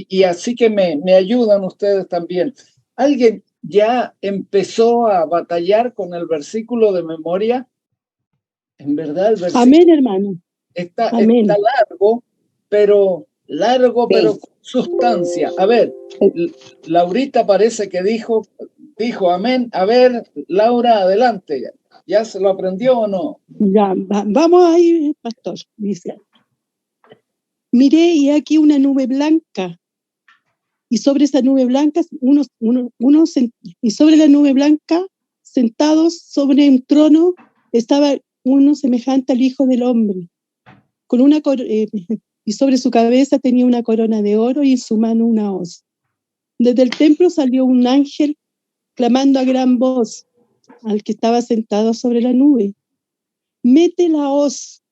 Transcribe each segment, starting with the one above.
y así que me ayudan ustedes también. ¿Alguien ya empezó a batallar con el versículo de memoria? En verdad, el versículo Amén, hermano. está Amén. largo, pero con sustancia. A ver, Laurita parece que dijo amén. A ver, Laura, adelante. ¿Ya se lo aprendió o no? Ya, vamos ahí, pastor. Dice: miré y aquí una nube blanca, y sobre esa nube blanca, y sobre la nube blanca, sentados sobre un trono, estaba uno semejante al Hijo del Hombre, con una y sobre su cabeza tenía una corona de oro y en su mano una hoz. Desde el templo salió un ángel clamando a gran voz al que estaba sentado sobre la nube: mete la hoz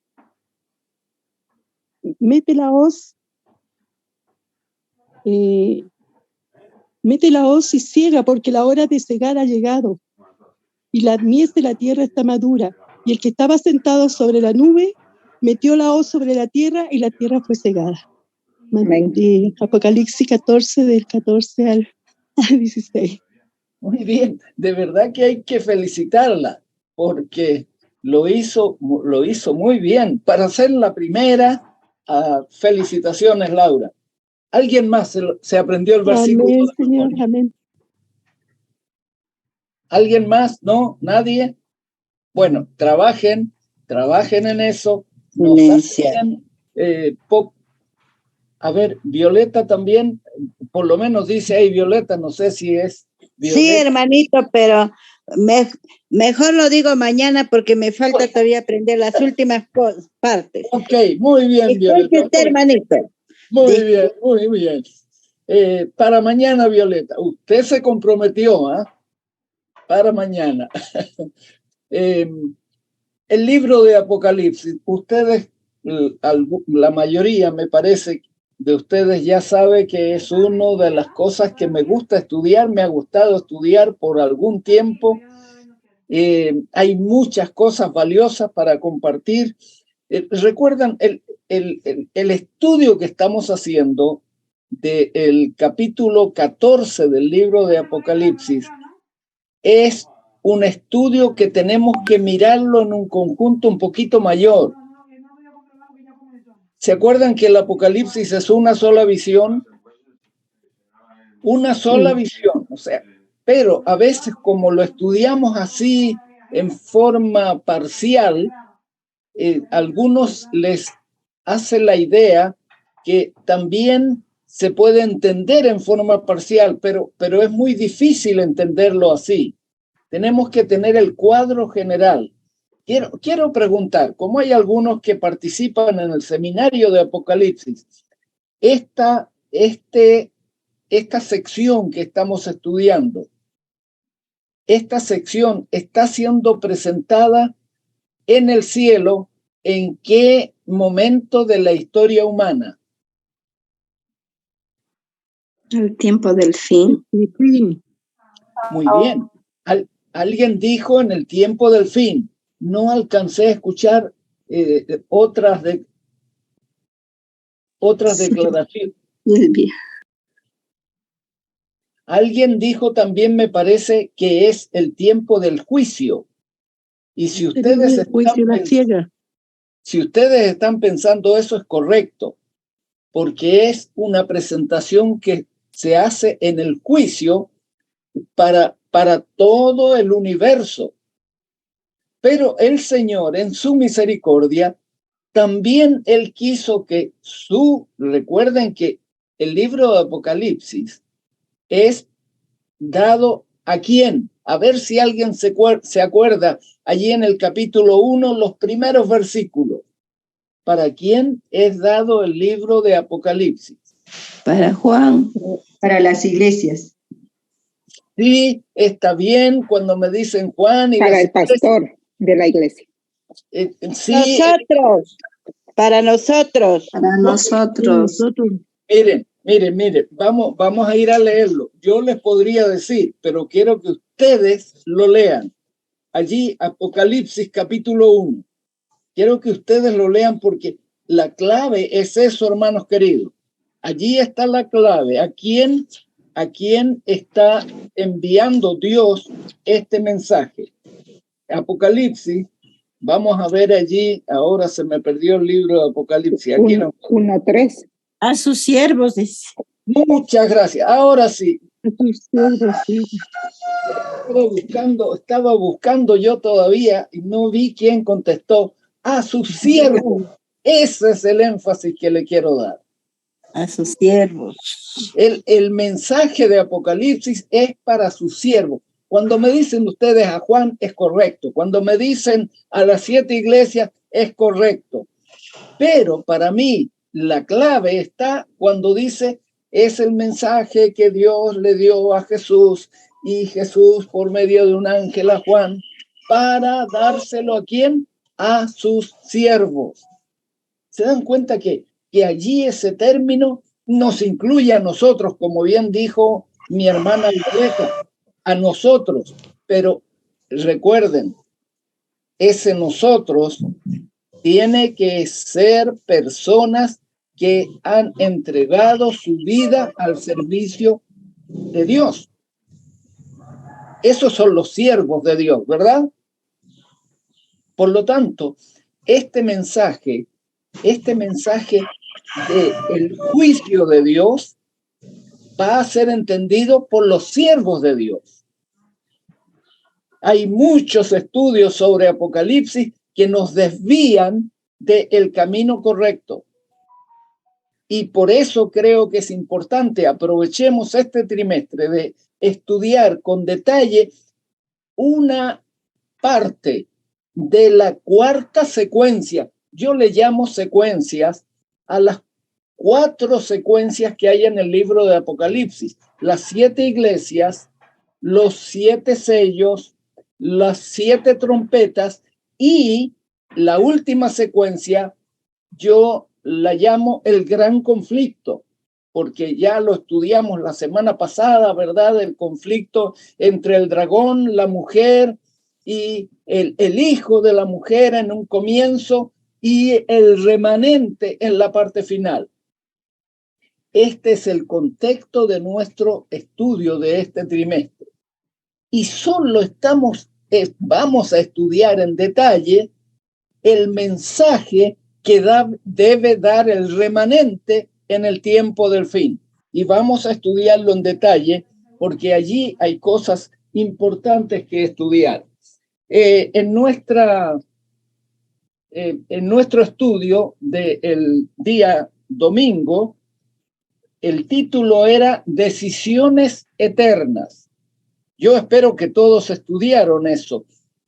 y ciega, porque la hora de cegar ha llegado, y la mies de la tierra está madura. Y el que estaba sentado sobre la nube metió la hoz sobre la tierra, y la tierra fue cegada. Apocalipsis 14, del 14 al 16. Muy bien, de verdad que hay que felicitarla, porque lo hizo muy bien. Para ser la primera, felicitaciones, Laura. ¿Alguien más se aprendió el versículo? Amén, Señor, amén. ¿Alguien más? ¿No? ¿Nadie? Bueno, trabajen en eso. A ver, Violeta también, por lo menos dice ahí Violeta, no sé si es Violeta. Sí, hermanito, pero mejor lo digo mañana porque me falta todavía aprender las últimas partes. Ok, muy bien, Violeta. Usted, hermanito. Muy bien. Para mañana, Violeta, usted se comprometió, para mañana. El libro de Apocalipsis, ustedes, la mayoría, me parece, de ustedes ya sabe que es una de las cosas que me gusta estudiar, me ha gustado estudiar por algún tiempo. Hay muchas cosas valiosas para compartir. ¿Recuerdan el estudio que estamos haciendo del capítulo 14 del libro de Apocalipsis? Es un estudio que tenemos que mirarlo en un conjunto un poquito mayor. ¿Se acuerdan que el Apocalipsis es una sola visión? Una sola visión, o sea, pero a veces como lo estudiamos así en forma parcial, algunos les hace la idea que también se puede entender en forma parcial, pero es muy difícil entenderlo así. Tenemos que tener el cuadro general. Quiero preguntar, como hay algunos que participan en el seminario de Apocalipsis, esta sección que estamos estudiando, esta sección está siendo presentada en el cielo, ¿en qué momento de la historia humana? El tiempo del fin. Muy bien. Alguien dijo en el tiempo del fin. No alcancé a escuchar otras declaraciones. Alguien dijo también, me parece, que es el tiempo del juicio. Y si ustedes están pensando eso, es correcto, porque es una presentación que se hace en el juicio para todo el universo. Pero el Señor, en su misericordia, también Él quiso que recuerden que el libro de Apocalipsis es dado ¿a quién? A ver si alguien se acuerda allí en el capítulo 1, los primeros versículos. ¿Para quién es dado el libro de Apocalipsis? Para Juan. Para las iglesias. Sí, está bien cuando me dicen Juan. Y para el pastor de la iglesia. Sí. Para nosotros. Miren, vamos a ir a leerlo. Yo les podría decir, pero quiero que ustedes lo lean. Allí, Apocalipsis capítulo 1. Quiero que ustedes lo lean porque la clave es eso, hermanos queridos. Allí está la clave. ¿A quién está enviando Dios este mensaje? Apocalipsis, vamos a ver allí, ahora se me perdió el libro de Apocalipsis. Aquí no. 1:3. A sus siervos, dice. Muchas gracias. Ahora sí. A tus siervos, sí. Estaba buscando yo todavía y no vi quién contestó. A sus siervos. Ese es el énfasis que le quiero dar. A sus siervos. El mensaje de Apocalipsis es para sus siervos. Cuando me dicen ustedes a Juan, es correcto. Cuando me dicen a las 7 iglesias, es correcto. Pero para mí, la clave está cuando dice, es el mensaje que Dios le dio a Jesús y Jesús por medio de un ángel a Juan para dárselo ¿a quién? A sus siervos. ¿Se dan cuenta que allí ese término nos incluye a nosotros, como bien dijo mi hermana Violeta, a nosotros? Pero recuerden, ese nosotros tiene que ser personas que han entregado su vida al servicio de Dios. Esos son los siervos de Dios, ¿verdad? Por lo tanto, este mensaje del juicio de Dios va a ser entendido por los siervos de Dios. Hay muchos estudios sobre Apocalipsis que nos desvían del camino correcto. Y por eso creo que es importante, aprovechemos este trimestre de estudiar con detalle una parte de la cuarta secuencia. Yo le llamo secuencias a las 4 secuencias que hay en el libro de Apocalipsis. Las 7 iglesias, los 7 sellos, las 7 trompetas y la última secuencia, yo la llamo el gran conflicto, porque ya lo estudiamos la semana pasada, ¿verdad? El conflicto entre el dragón, la mujer y el hijo de la mujer en un comienzo y el remanente en la parte final. Este es el contexto de nuestro estudio de este trimestre. Y solo vamos a estudiar en detalle el mensaje que debe dar el remanente en el tiempo del fin. Y vamos a estudiarlo en detalle porque allí hay cosas importantes que estudiar. En nuestro estudio del día domingo, el título era Decisiones Eternas. Yo espero que todos estudiaron eso.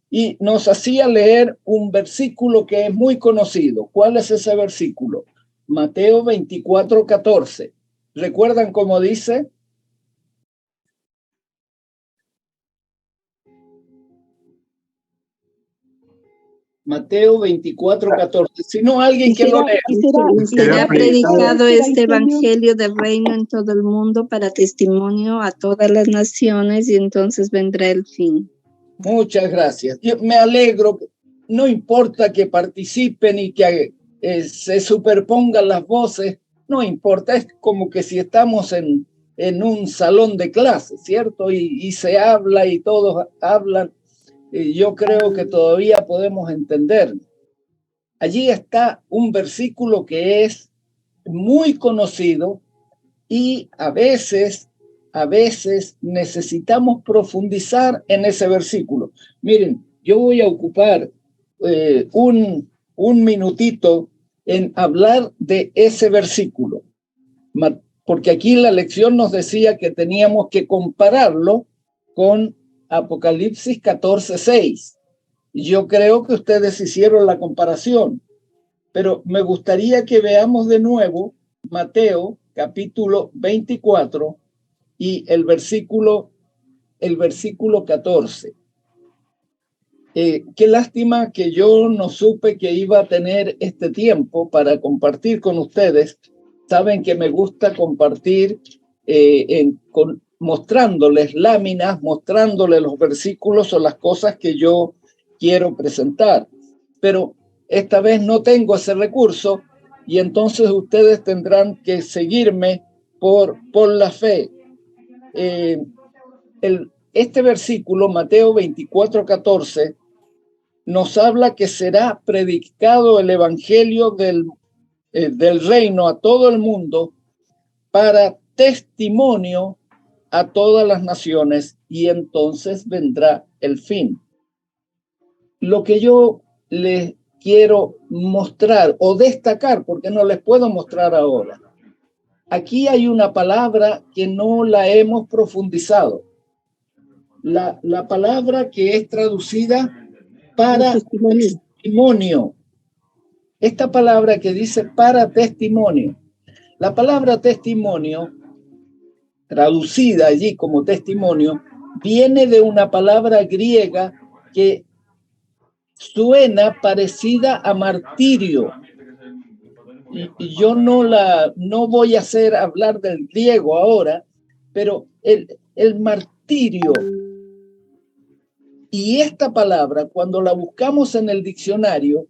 Y nos hacía leer un versículo que es muy conocido. ¿Cuál es ese versículo? Mateo 24:14. ¿Recuerdan cómo dice? Mateo 24:14. Si no, alguien que lo lea. Será predicado este evangelio del reino en todo el mundo para testimonio a todas las naciones y entonces vendrá el fin. Muchas gracias. Yo me alegro. No importa que participen y que se superpongan las voces. No importa. Es como que si estamos en un salón de clase, ¿cierto? Y se habla y todos hablan. Yo creo que todavía podemos entender. Allí está un versículo que es muy conocido y a veces necesitamos profundizar en ese versículo. Miren, yo voy a ocupar un minutito en hablar de ese versículo, porque aquí la lección nos decía que teníamos que compararlo con Apocalipsis 14:6. Yo creo que ustedes hicieron la comparación, pero me gustaría que veamos de nuevo Mateo capítulo 24 y el versículo 14. Qué lástima que yo no supe que iba a tener este tiempo para compartir con ustedes. Saben que me gusta compartir mostrándoles láminas, mostrándoles los versículos o las cosas que yo quiero presentar. Pero esta vez no tengo ese recurso y entonces ustedes tendrán que seguirme por la fe. Este versículo, Mateo 24:14, nos habla que será predicado el evangelio del reino a todo el mundo para testimonio a todas las naciones, y entonces vendrá el fin. Lo que yo les quiero mostrar o destacar, porque no les puedo mostrar ahora, aquí hay una palabra que no la hemos profundizado. La palabra que es traducida para testimonio. Esta palabra que dice para testimonio. La palabra testimonio, traducida allí como testimonio, viene de una palabra griega que suena parecida a martirio. Y yo no voy a hablar del griego ahora, pero el martirio. Y esta palabra, cuando la buscamos en el diccionario,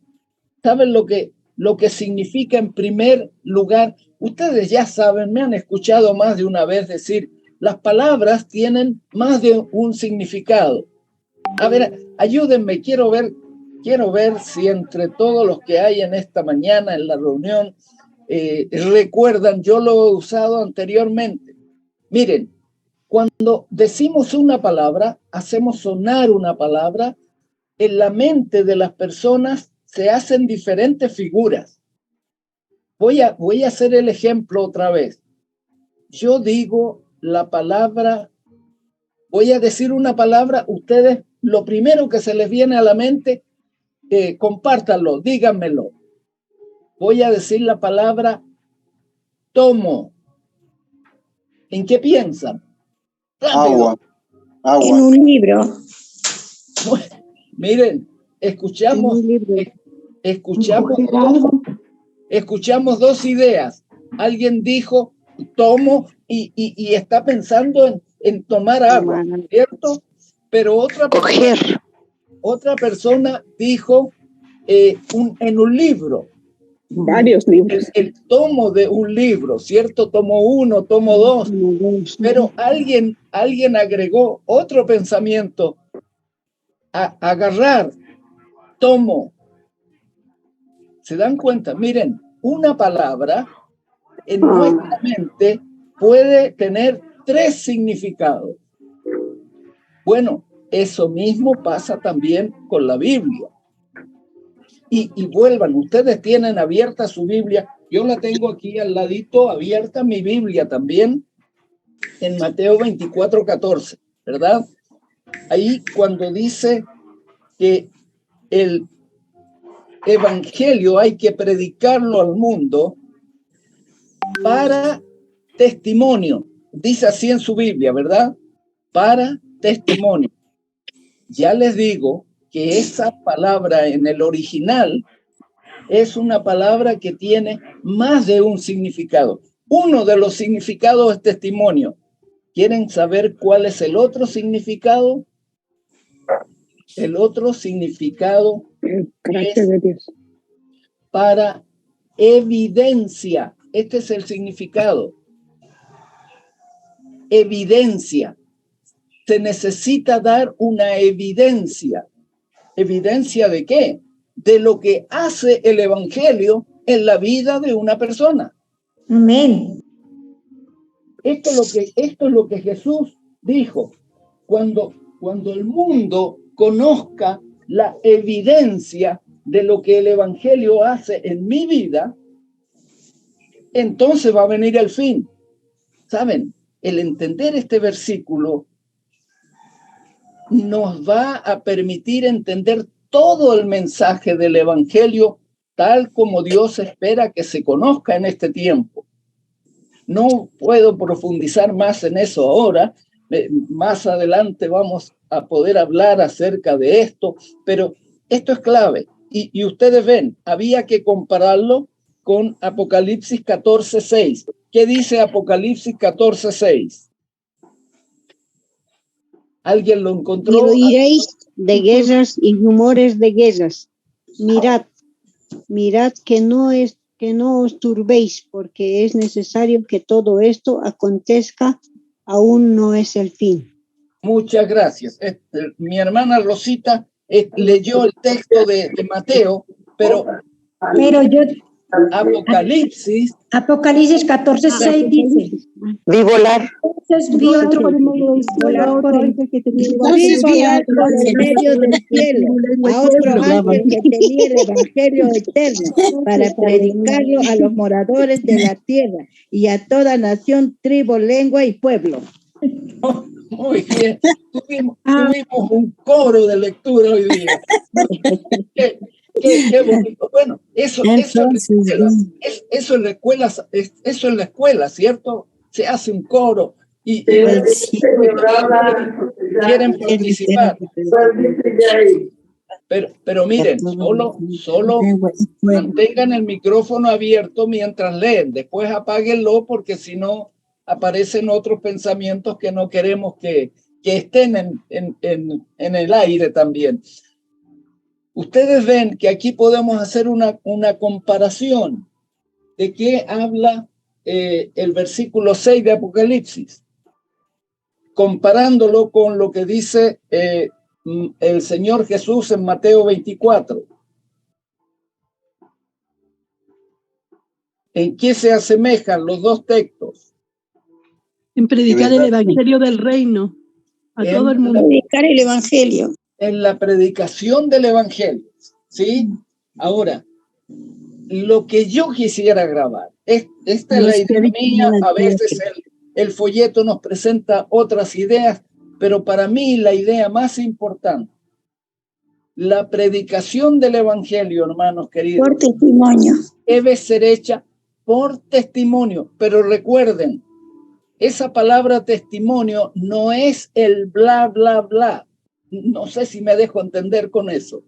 ¿saben lo que significa en primer lugar? Ustedes ya saben, me han escuchado más de una vez decir, las palabras tienen más de un significado. A ver, ayúdenme, quiero ver si entre todos los que hay en esta mañana en la reunión recuerdan, yo lo he usado anteriormente. Miren, cuando decimos una palabra, hacemos sonar una palabra, en la mente de las personas se hacen diferentes figuras. Voy a hacer el ejemplo otra vez. Yo digo la palabra, voy a decir una palabra, ustedes lo primero que se les viene a la mente, compártanlo, díganmelo. Voy a decir la palabra tomo. ¿En qué piensan? Rápido. Agua. En un libro. Bueno, miren, escuchamos dos ideas. Alguien dijo tomo y está pensando en tomar agua, ¿cierto? Pero otra persona dijo en un libro. Varios libros. El tomo de un libro, ¿cierto? Tomo 1, tomo 2. Pero alguien agregó otro pensamiento. Agarrar, tomo. ¿Se dan cuenta? Miren, una palabra en nuestra mente puede tener 3 significados. Bueno, eso mismo pasa también con la Biblia. Y vuelvan, ustedes tienen abierta su Biblia. Yo la tengo aquí al ladito, abierta mi Biblia también, en Mateo 24:14, ¿verdad? Ahí cuando dice que el evangelio hay que predicarlo al mundo para testimonio. Dice así en su Biblia, ¿verdad? Para testimonio. Ya les digo que esa palabra en el original es una palabra que tiene más de un significado. Uno de los significados es testimonio. ¿Quieren saber cuál es el otro significado? El otro significado Gracias a Dios. Para evidencia. Este es el significado. Evidencia. Se necesita dar una evidencia. ¿Evidencia de qué? De lo que hace el evangelio en la vida de una persona. Amén. Esto es lo que Jesús dijo. Cuando el mundo conozca la evidencia de lo que el evangelio hace en mi vida, entonces va a venir el fin. ¿Saben? El entender este versículo nos va a permitir entender todo el mensaje del evangelio tal como Dios espera que se conozca en este tiempo. No puedo profundizar más en eso ahora. Más adelante vamos a poder hablar acerca de esto, pero esto es clave. Y ustedes ven, había que compararlo con Apocalipsis 14:6. ¿Qué dice Apocalipsis 14:6? ¿Alguien lo encontró? Y oiréis de guerras y rumores de guerras. Mirad que no es que no os turbéis, porque es necesario que todo esto acontezca, aún no es el fin. Muchas gracias. Mi hermana Rosita leyó el texto de Mateo, pero yo, Apocalipsis, Apocalipsis 14:6 dice, Vi volar. entonces vi otro volar por el que tenía Vi volar por el medio del cielo a otro ángel que tenía el evangelio eterno para predicarlo a los moradores de la tierra y a toda nación, tribu, lengua y pueblo. muy bien, tuvimos un coro de lectura hoy día. Qué bonito. Bueno, eso en la escuela, eso en la escuela, ¿cierto? Se hace un coro y quieren participar. Pero miren, solo mantengan el micrófono abierto mientras leen. Después apáguenlo porque si no aparecen otros pensamientos que no queremos que estén en el aire también. Ustedes ven que aquí podemos hacer una comparación de qué habla el versículo 6 de Apocalipsis, comparándolo con lo que dice el Señor Jesús en Mateo 24. ¿En qué se asemejan los dos textos? En predicar el evangelio del reino a todo el mundo. Predicar el evangelio. En la predicación del evangelio, ¿sí? Ahora, lo que yo quisiera grabar, esta es la idea mía, a veces el folleto nos presenta otras ideas, pero para mí la idea más importante, la predicación del evangelio, hermanos queridos, Por testimonio. debe ser hecha por testimonio, pero recuerden, esa palabra testimonio no es el bla, bla, bla. No sé si me dejo entender con eso.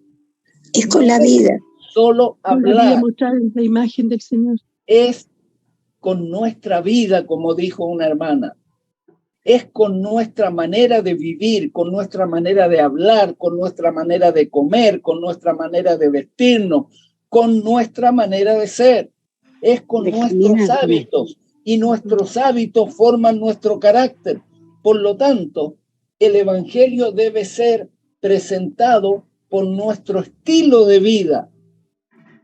Es con la vida. Solo hablar. Mostrar la imagen del Señor. Es con nuestra vida, como dijo una hermana. Es con nuestra manera de vivir, con nuestra manera de hablar, con nuestra manera de comer, con nuestra manera de vestirnos, con nuestra manera de ser. Es con nuestros hábitos. Y nuestros hábitos forman nuestro carácter. Por lo tanto, el evangelio debe ser presentado por nuestro estilo de vida.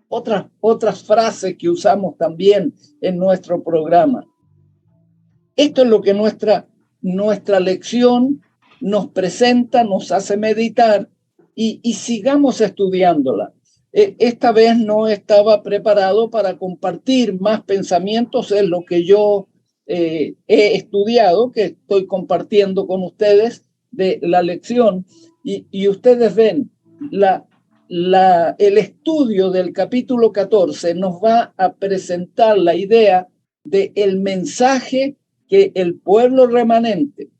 Otras frases que usamos también en nuestro programa. Esto es lo que nuestra lección nos presenta, nos hace meditar y sigamos estudiándola. Esta vez no estaba preparado para compartir más pensamientos en lo que yo he estudiado, que estoy compartiendo con ustedes de la lección. Y ustedes ven, el estudio del capítulo 14 nos va a presentar la idea del mensaje que el pueblo remanente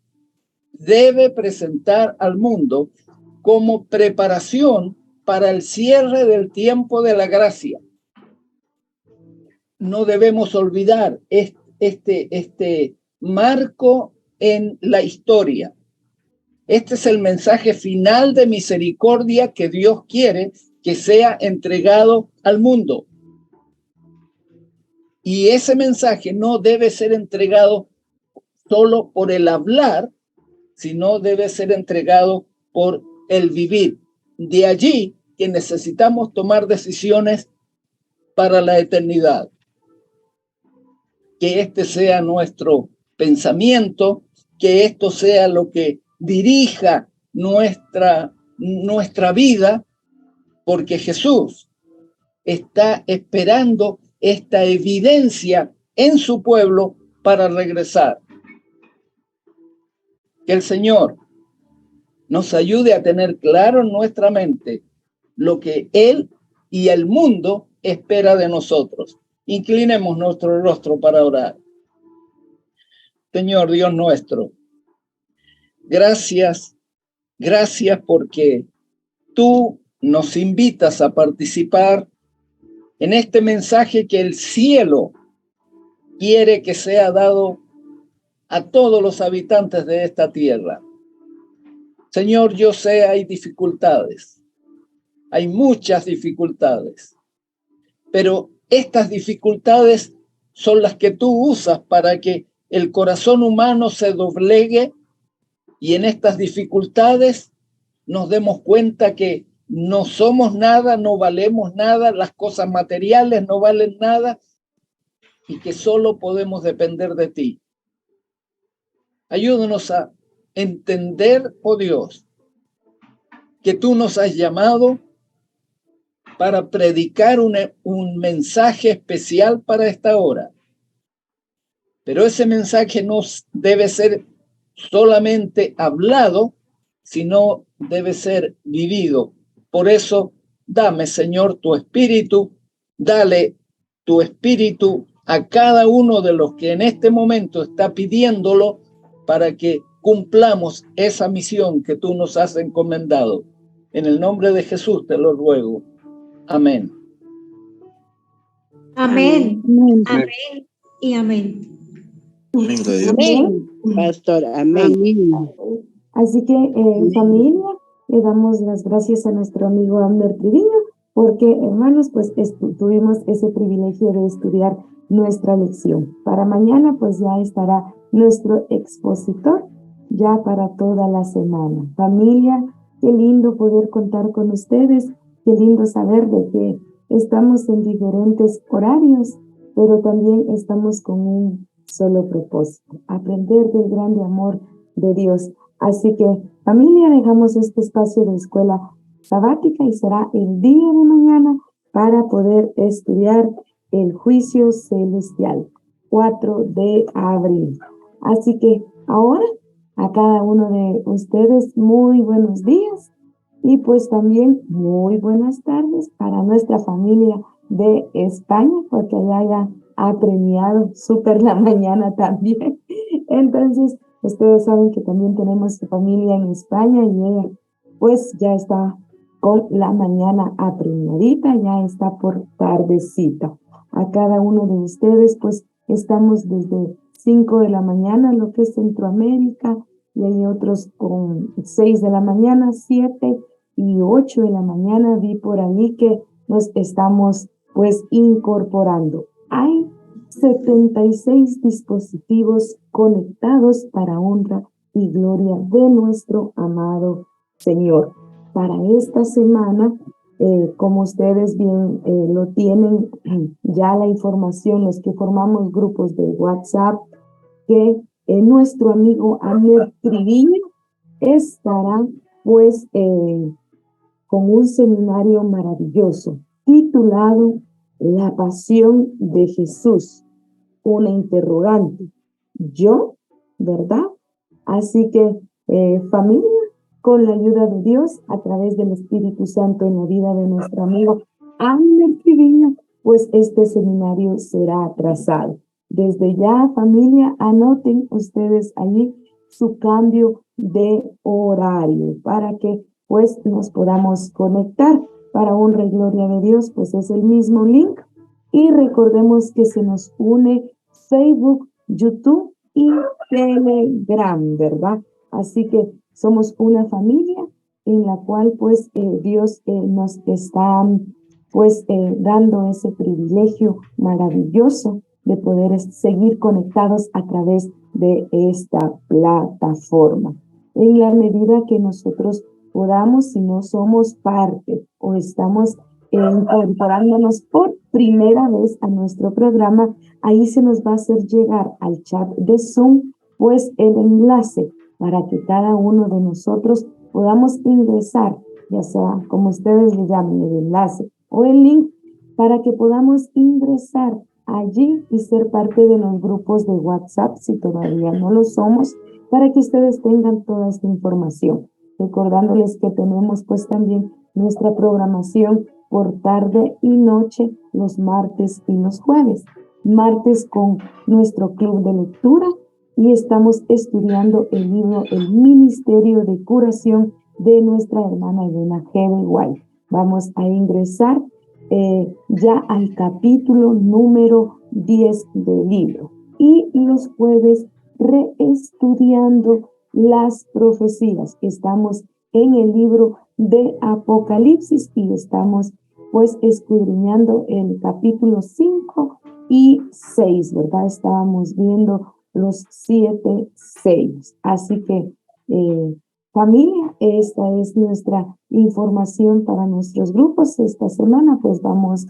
debe presentar al mundo como preparación para el cierre del tiempo de la gracia. No debemos olvidar este marco en la historia. Este es el mensaje final de misericordia que Dios quiere que sea entregado al mundo. Y ese mensaje no debe ser entregado solo por el hablar, sino debe ser entregado por el vivir. De allí que necesitamos tomar decisiones para la eternidad. Que este sea nuestro pensamiento, que esto sea lo que dirija nuestra vida, porque Jesús está esperando esta evidencia en su pueblo para regresar. Que el Señor nos ayude a tener claro en nuestra mente lo que Él y el mundo espera de nosotros. Inclinemos nuestro rostro para orar. Señor Dios nuestro, gracias porque tú nos invitas a participar en este mensaje que el cielo quiere que sea dado a todos los habitantes de esta tierra. Señor, yo sé, hay dificultades, hay muchas dificultades, pero estas dificultades son las que tú usas para que el corazón humano se doblegue y en estas dificultades nos demos cuenta que no somos nada, no valemos nada, las cosas materiales no valen nada y que solo podemos depender de ti. Ayúdanos a entender, oh Dios, que tú nos has llamado para predicar un mensaje especial para esta hora. Pero ese mensaje no debe ser solamente hablado, sino debe ser vivido. Por eso, dame, Señor, tu espíritu, dale tu espíritu a cada uno de los que en este momento está pidiéndolo para que cumplamos esa misión que tú nos has encomendado. En el nombre de Jesús te lo ruego. Amén. Amén. Amén. Amén y amén. Amén, pastor, amén. Así que, familia, le damos las gracias a nuestro amigo Amber Triviño, porque, hermanos, pues tuvimos ese privilegio de estudiar nuestra lección. Para mañana, pues ya estará nuestro expositor, ya para toda la semana. Familia, qué lindo poder contar con ustedes, qué lindo saber de que estamos en diferentes horarios, pero también estamos con un solo propósito, aprender del grande amor de Dios. Así que, familia, dejamos este espacio de escuela sabática y será el día de mañana para poder estudiar el juicio celestial, 4 de abril. Así que ahora, a cada uno de ustedes, muy buenos días y pues también muy buenas tardes para nuestra familia de España, porque allá ya ha premiado súper la mañana también. Entonces, ustedes saben que también tenemos familia en España y ella pues ya está con la mañana apremiadita, ya está por tardecita. A cada uno de ustedes pues estamos desde 5 de la mañana, lo que es Centroamérica, y hay otros con 6 de la mañana, 7 y 8 de la mañana, vi por ahí que nos estamos pues incorporando. Hay 76 dispositivos conectados para honra y gloria de nuestro amado Señor. Para esta semana, como ustedes bien lo tienen ya la información, los que formamos grupos de WhatsApp, que nuestro amigo Amer Triviño estará pues con un seminario maravilloso titulado La Pasión de Jesús, una interrogante. Yo, ¿verdad? Así que, familia, con la ayuda de Dios, a través del Espíritu Santo en la vida de nuestro amigo Amer Triviño, pues este seminario será atrasado. Desde ya, familia, anoten ustedes allí su cambio de horario para que pues nos podamos conectar. Para honra y gloria de Dios, pues es el mismo link. Y recordemos que se nos une Facebook, YouTube y Telegram, ¿verdad? Así que somos una familia en la cual pues Dios nos está pues dando ese privilegio maravilloso de poder seguir conectados a través de esta plataforma. En la medida que nosotros podamos, si no somos parte o estamos incorporándonos por primera vez a nuestro programa, ahí se nos va a hacer llegar al chat de Zoom pues el enlace para que cada uno de nosotros podamos ingresar, ya sea como ustedes le llamen, el enlace o el link, para que podamos ingresar allí y ser parte de los grupos de WhatsApp si todavía no lo somos, para que ustedes tengan toda esta información. Recordándoles que tenemos pues también nuestra programación por tarde y noche los martes y los jueves. Martes con nuestro club de lectura y estamos estudiando el libro El Ministerio de Curación de nuestra hermana Elena G. de White. Vamos a ingresar ya al capítulo número 10 del libro. Y los jueves reestudiando las profecías. Estamos en el libro de Apocalipsis y estamos pues escudriñando el capítulo 5 y 6, ¿verdad? Estábamos viendo los 7 sellos. Así que, familia, esta es nuestra información para nuestros grupos. Esta semana, pues vamos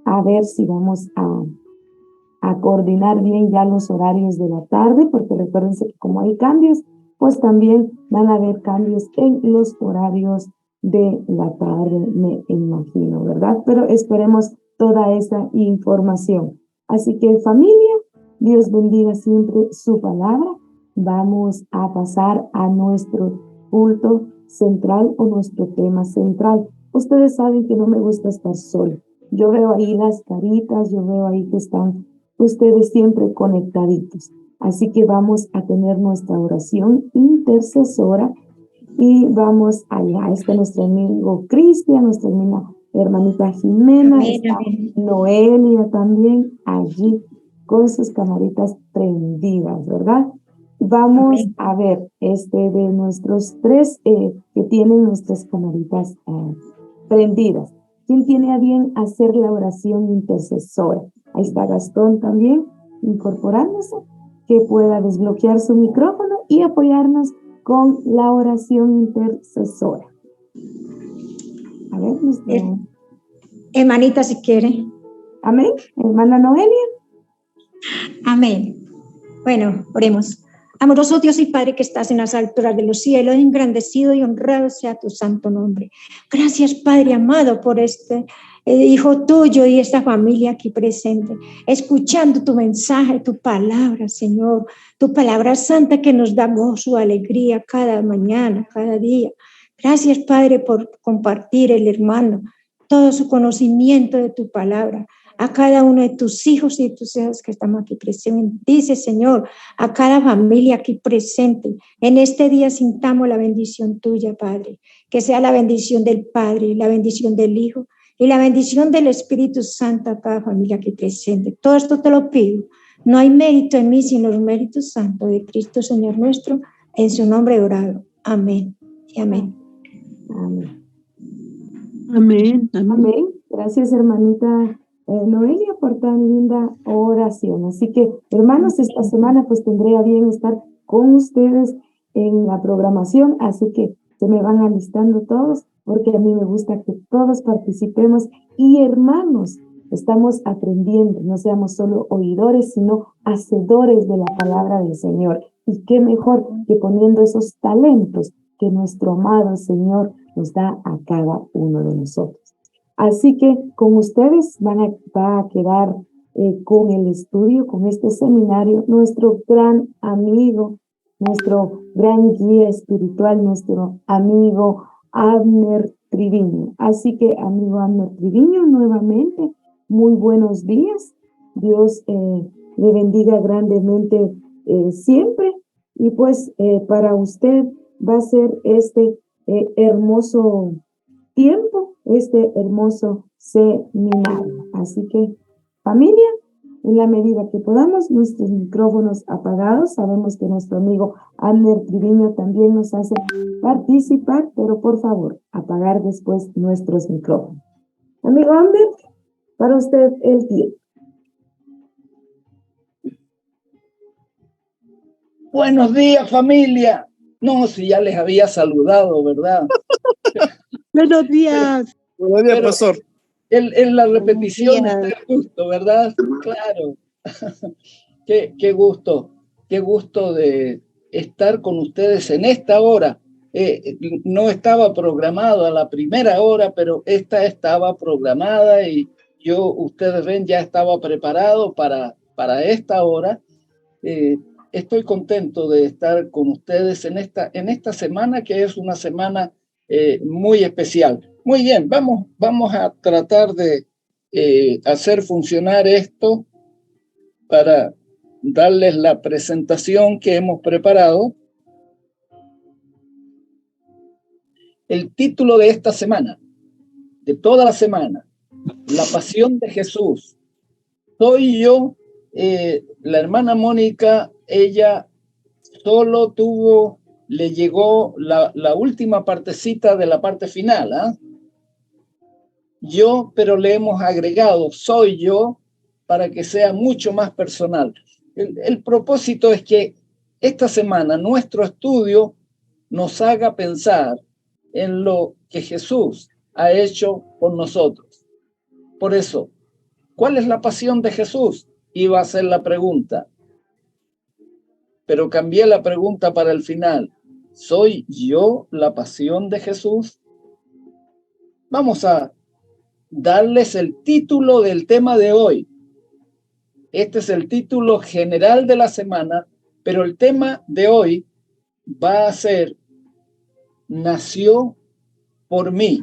a ver si vamos a coordinar bien ya los horarios de la tarde, porque recuérdense que como hay cambios, pues también van a haber cambios en los horarios de la tarde, me imagino, ¿verdad? Pero esperemos toda esa información. Así que familia, Dios bendiga siempre su palabra. Vamos a pasar a nuestro culto central o nuestro tema central. Ustedes saben que no me gusta estar sola. Yo veo ahí las caritas, yo veo ahí que están ustedes siempre conectaditos. Así que vamos a tener nuestra oración intercesora y vamos allá. Está nuestro amigo Cristian, nuestra hermanita Jimena, Amén, está amén. Noelia también allí con sus camaritas prendidas, ¿verdad? Vamos Amén. a ver de nuestros tres que tienen nuestras camaritas prendidas. ¿Quién tiene a bien hacer la oración intercesora? Ahí está Gastón también incorporándose, que pueda desbloquear su micrófono y apoyarnos con la oración intercesora. A ver, Hermanita, si quiere. Amén. Hermana Noelia. Amén. Bueno, oremos. Amoroso Dios y Padre que estás en las alturas de los cielos, engrandecido y honrado sea tu santo nombre. Gracias, Padre amado, por este hijo tuyo y esta familia aquí presente, escuchando tu mensaje, tu palabra, Señor, tu palabra santa que nos da gozo, alegría cada mañana, cada día. Gracias, Padre, por compartir el hermano, todo su conocimiento de tu palabra, a cada uno de tus hijos y tus hijas que estamos aquí presentes. Dice, Señor, a cada familia aquí presente. En este día sintamos la bendición tuya, Padre, que sea la bendición del Padre, la bendición del Hijo y la bendición del Espíritu Santo a cada familia aquí presente. Todo esto te lo pido. No hay mérito en mí, sino el mérito santo de Cristo, Señor nuestro, en su nombre orado. Amén y amén. Amén. Amén. Amén. Amén. Gracias, hermanita Noelia, por tan linda oración. Así que, hermanos, esta semana pues tendré a bien estar con ustedes en la programación, así que se me van alistando todos, porque a mí me gusta que todos participemos. Y hermanos, estamos aprendiendo, no seamos solo oidores, sino hacedores de la palabra del Señor. Y qué mejor que poniendo esos talentos que nuestro amado Señor nos da a cada uno de nosotros. Así que con ustedes va a quedar con el estudio, con este seminario, nuestro gran amigo, nuestro gran guía espiritual, nuestro amigo Abner Triviño. Así que, amigo Abner Triviño, nuevamente, muy buenos días. Dios le bendiga grandemente siempre. Y pues para usted va a ser este hermoso tiempo, este hermoso seminario. Así que, familia, en la medida que podamos, nuestros micrófonos apagados. Sabemos que nuestro amigo Abner Triviño también nos hace participar, pero por favor, apagar después nuestros micrófonos. Amigo Abner, para usted el tiempo. Buenos días, familia. No, si ya les había saludado, ¿verdad? Buenos días. Buenos días, pastor. En la repetición está el gusto, ¿verdad? Claro. Qué gusto de estar con ustedes en esta hora. No estaba programado a la primera hora, pero esta estaba programada y yo, ustedes ven, ya estaba preparado para esta hora. Estoy contento de estar con ustedes en esta semana, que es una semana muy especial. Muy bien, vamos a tratar de hacer funcionar esto para darles la presentación que hemos preparado. El título de esta semana, de toda la semana, La Pasión de Jesús. Soy yo, la hermana Mónica, ella solo le llegó la última partecita de la parte final, ¿eh? yo, pero le hemos agregado soy yo para que sea mucho más personal. El propósito es que esta semana nuestro estudio nos haga pensar en lo que Jesús ha hecho por nosotros. Por eso, ¿cuál es la pasión de Jesús? Iba a ser la pregunta, pero cambié la pregunta para el final. ¿Soy yo la pasión de Jesús? Vamos a darles el título del tema de hoy. Este es el título general de la semana, pero el tema de hoy va a ser Nació por mí.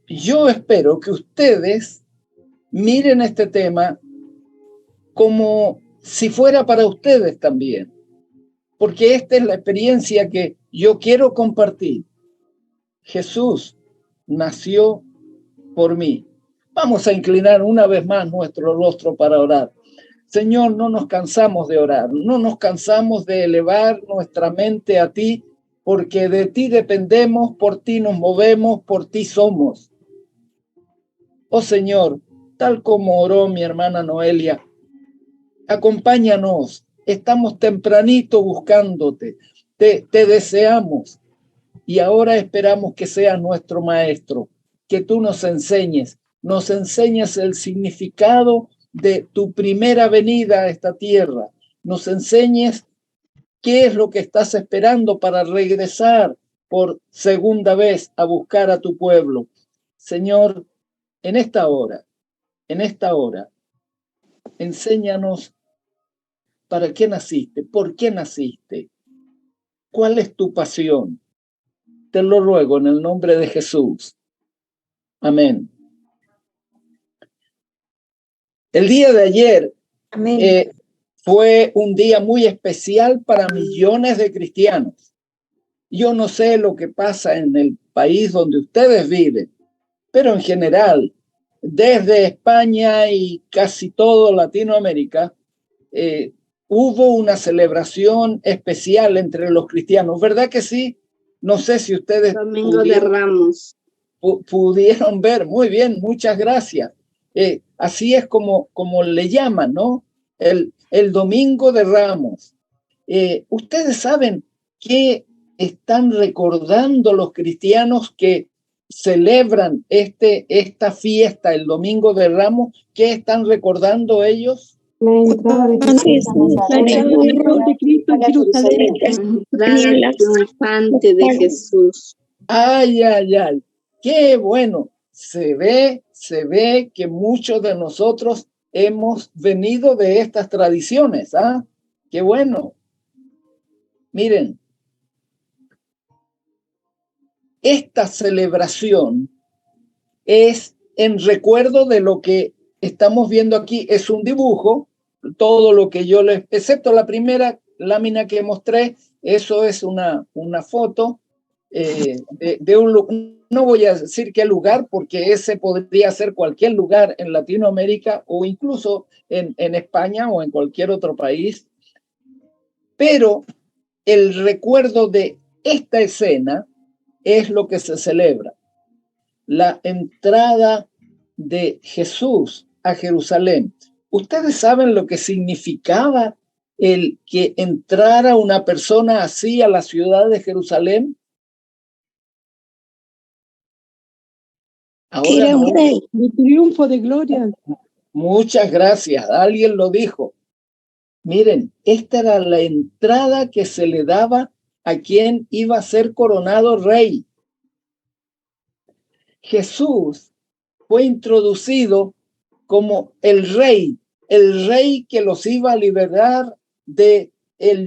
Yo espero que ustedes miren este tema como si fuera para ustedes también, porque esta es la experiencia que yo quiero compartir. Jesús nació por mí. Vamos a inclinar una vez más nuestro rostro para orar. Señor, no nos cansamos de orar, no nos cansamos de elevar nuestra mente a ti, porque de ti dependemos, por ti nos movemos, por ti somos. Oh Señor, tal como oró mi hermana Noelia, acompáñanos, estamos tempranito buscándote, te deseamos y ahora esperamos que seas nuestro maestro, que tú nos enseñes el significado de tu primera venida a esta tierra, nos enseñes qué es lo que estás esperando para regresar por segunda vez a buscar a tu pueblo. Señor, en esta hora, enséñanos para qué naciste, por qué naciste, cuál es tu pasión. Te lo ruego en el nombre de Jesús. Amén. El día de ayer fue un día muy especial para millones de cristianos. Yo no sé lo que pasa en el país donde ustedes viven, pero en general, desde España y casi todo Latinoamérica, hubo una celebración especial entre los cristianos. ¿Verdad que sí? No sé si ustedes Domingo de Ramos. Pudieron ver. Muy bien, muchas gracias. Así es como le llaman, ¿no? El Domingo de Ramos. ¿Ustedes saben qué están recordando los cristianos que celebran esta fiesta, el Domingo de Ramos? ¿Qué están recordando ellos? La entrada de Jesús. La entrada de Cristo en Jerusalén. Entrada triunfante de Jesús. Ay, ay, ay. Qué bueno. Se ve que muchos de nosotros hemos venido de estas tradiciones. ¿Ah? Qué bueno. Miren, esta celebración es en recuerdo de lo que estamos viendo aquí. Es un dibujo, todo lo que yo les, excepto la primera lámina que mostré, eso es una foto de un lugar. No voy a decir qué lugar, porque ese podría ser cualquier lugar en Latinoamérica o incluso en España o en cualquier otro país. Pero el recuerdo de esta escena es lo que se celebra. La entrada de Jesús a Jerusalén. ¿Ustedes saben lo que significaba el que entrara una persona así a la ciudad de Jerusalén? Ahora era un rey de triunfo, de gloria. Muchas gracias, alguien lo dijo. Miren, esta era la entrada que se le daba a quien iba a ser coronado rey. Jesús fue introducido como el rey que los iba a liberar del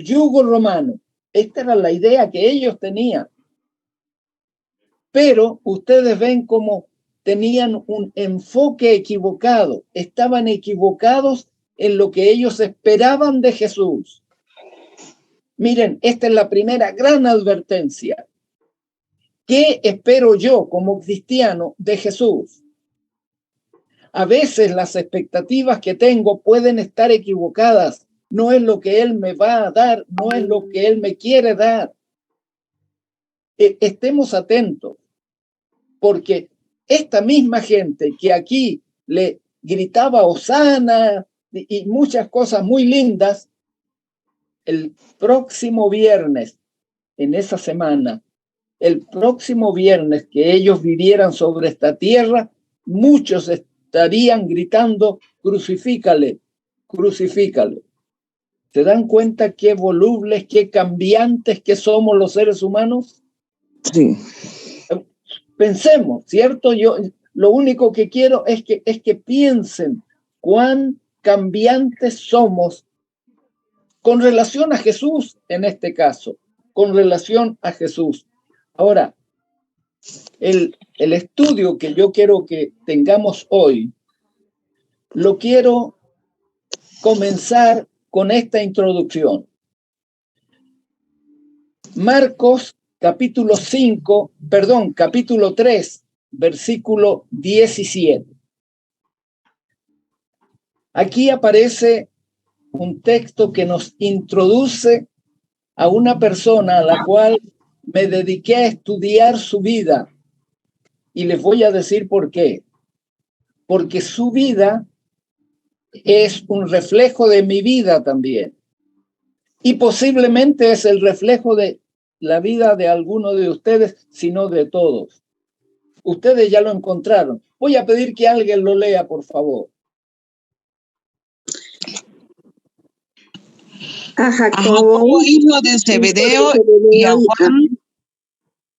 yugo romano. Esta era la idea que ellos tenían. Pero ustedes ven cómo tenían un enfoque equivocado, estaban equivocados en lo que ellos esperaban de Jesús. Miren, esta es la primera gran advertencia. ¿Qué espero yo como cristiano de Jesús? A veces las expectativas que tengo pueden estar equivocadas. No es lo que Él me va a dar, no es lo que Él me quiere dar. Estemos atentos, porque esta misma gente que aquí le gritaba Hosana y muchas cosas muy lindas, el próximo viernes, en esa semana, el próximo viernes que ellos vivieran sobre esta tierra, muchos estarían gritando, crucifícale, crucifícale. ¿Se dan cuenta qué volubles, qué cambiantes que somos los seres humanos? Sí. Pensemos, ¿cierto? Yo lo único que quiero es que piensen cuán cambiantes somos con relación a Jesús, en este caso, con relación a Jesús. Ahora, el estudio que yo quiero que tengamos hoy, lo quiero comenzar con esta introducción. Marcos capítulo 3, versículo 17. Aquí aparece un texto que nos introduce a una persona a la cual me dediqué a estudiar su vida. Y les voy a decir por qué. Porque su vida es un reflejo de mi vida también. Y posiblemente es el reflejo de la vida de alguno de ustedes, sino de todos. Ustedes ya lo encontraron. Voy a pedir que alguien lo lea, por favor. A Jacobo, hijo de Zebedeo, y a Juan,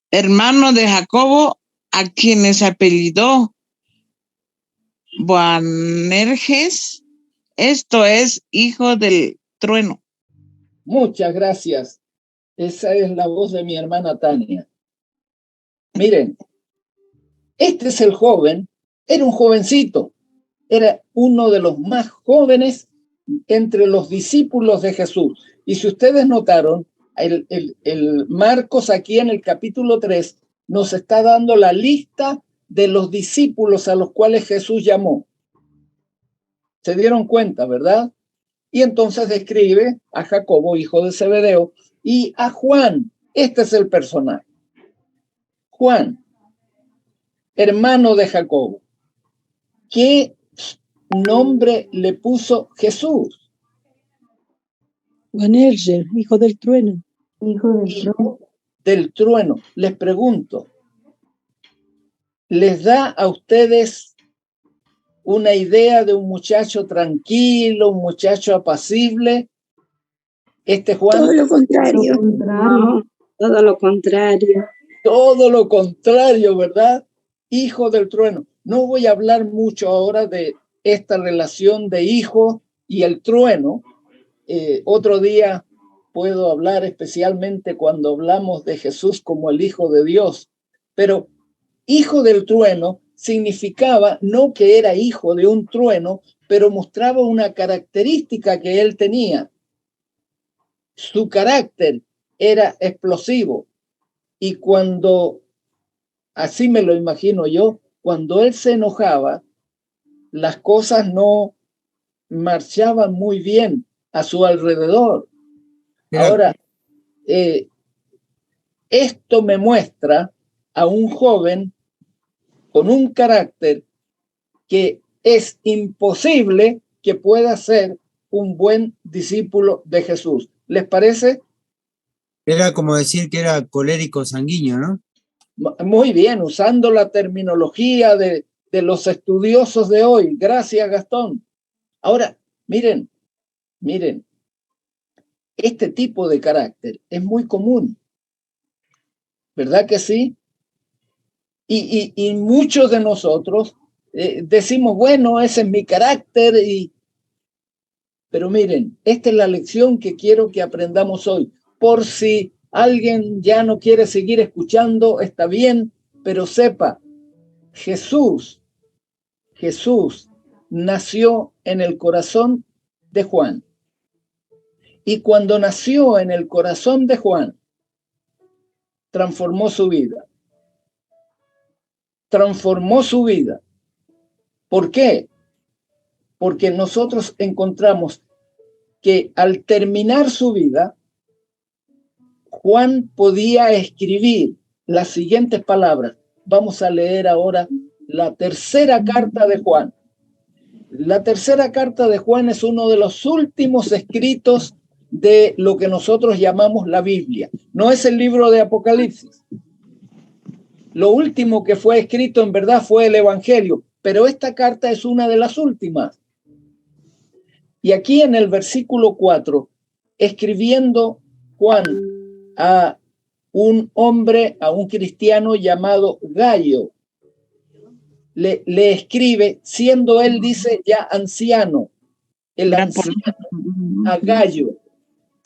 hermano de Jacobo, a quienes apellidó Boanerges, esto es, hijo del trueno. Muchas gracias. Esa es la voz de mi hermana Tania. Miren, este es el joven, era un jovencito, era uno de los más jóvenes entre los discípulos de Jesús. Y si ustedes notaron, el Marcos aquí en el capítulo 3 nos está dando la lista de los discípulos a los cuales Jesús llamó. ¿Se dieron cuenta, verdad? Y entonces describe a Jacobo, hijo de Zebedeo, y a Juan. Este es el personaje. Juan, hermano de Jacobo. ¿Qué nombre le puso Jesús? Boanerges, hijo del trueno. Hijo del trueno. Del trueno. Les pregunto, ¿les da a ustedes una idea de un muchacho tranquilo, un muchacho apacible? Este Juan. Todo lo contrario. No, Todo lo contrario. Todo lo contrario, ¿verdad? Hijo del trueno. No voy a hablar mucho ahora de esta relación de hijo y el trueno. Otro día puedo hablar especialmente cuando hablamos de Jesús como el Hijo de Dios. Pero hijo del trueno significaba no que era hijo de un trueno, pero mostraba una característica que él tenía. Su carácter era explosivo. Y cuando, así me lo imagino yo, cuando él se enojaba, las cosas no marchaban muy bien a su alrededor. Ahora, esto me muestra a un joven con un carácter que es imposible que pueda ser un buen discípulo de Jesús. ¿Les parece? Era como decir que era colérico sanguíneo, ¿no? Muy bien, usando la terminología de los estudiosos de hoy. Gracias, Gastón. Ahora, miren, este tipo de carácter es muy común, ¿verdad que sí? Y muchos de nosotros decimos, bueno, ese es mi carácter, pero miren, esta es la lección que quiero que aprendamos hoy. Por si alguien ya no quiere seguir escuchando, está bien, pero sepa, Jesús nació en el corazón de Juan. Y cuando nació en el corazón de Juan, transformó su vida. Transformó su vida. ¿Por qué? Porque nosotros encontramos que al terminar su vida, Juan podía escribir las siguientes palabras. Vamos a leer ahora la tercera carta de Juan. La tercera carta de Juan es uno de los últimos escritos de lo que nosotros llamamos la Biblia. No es el libro de Apocalipsis. Lo último que fue escrito en verdad fue el Evangelio, pero esta carta es una de las últimas. Y aquí en el versículo 4, escribiendo Juan a un hombre, a un cristiano llamado Gayo, le escribe, siendo él, dice, ya anciano, el anciano a Gayo.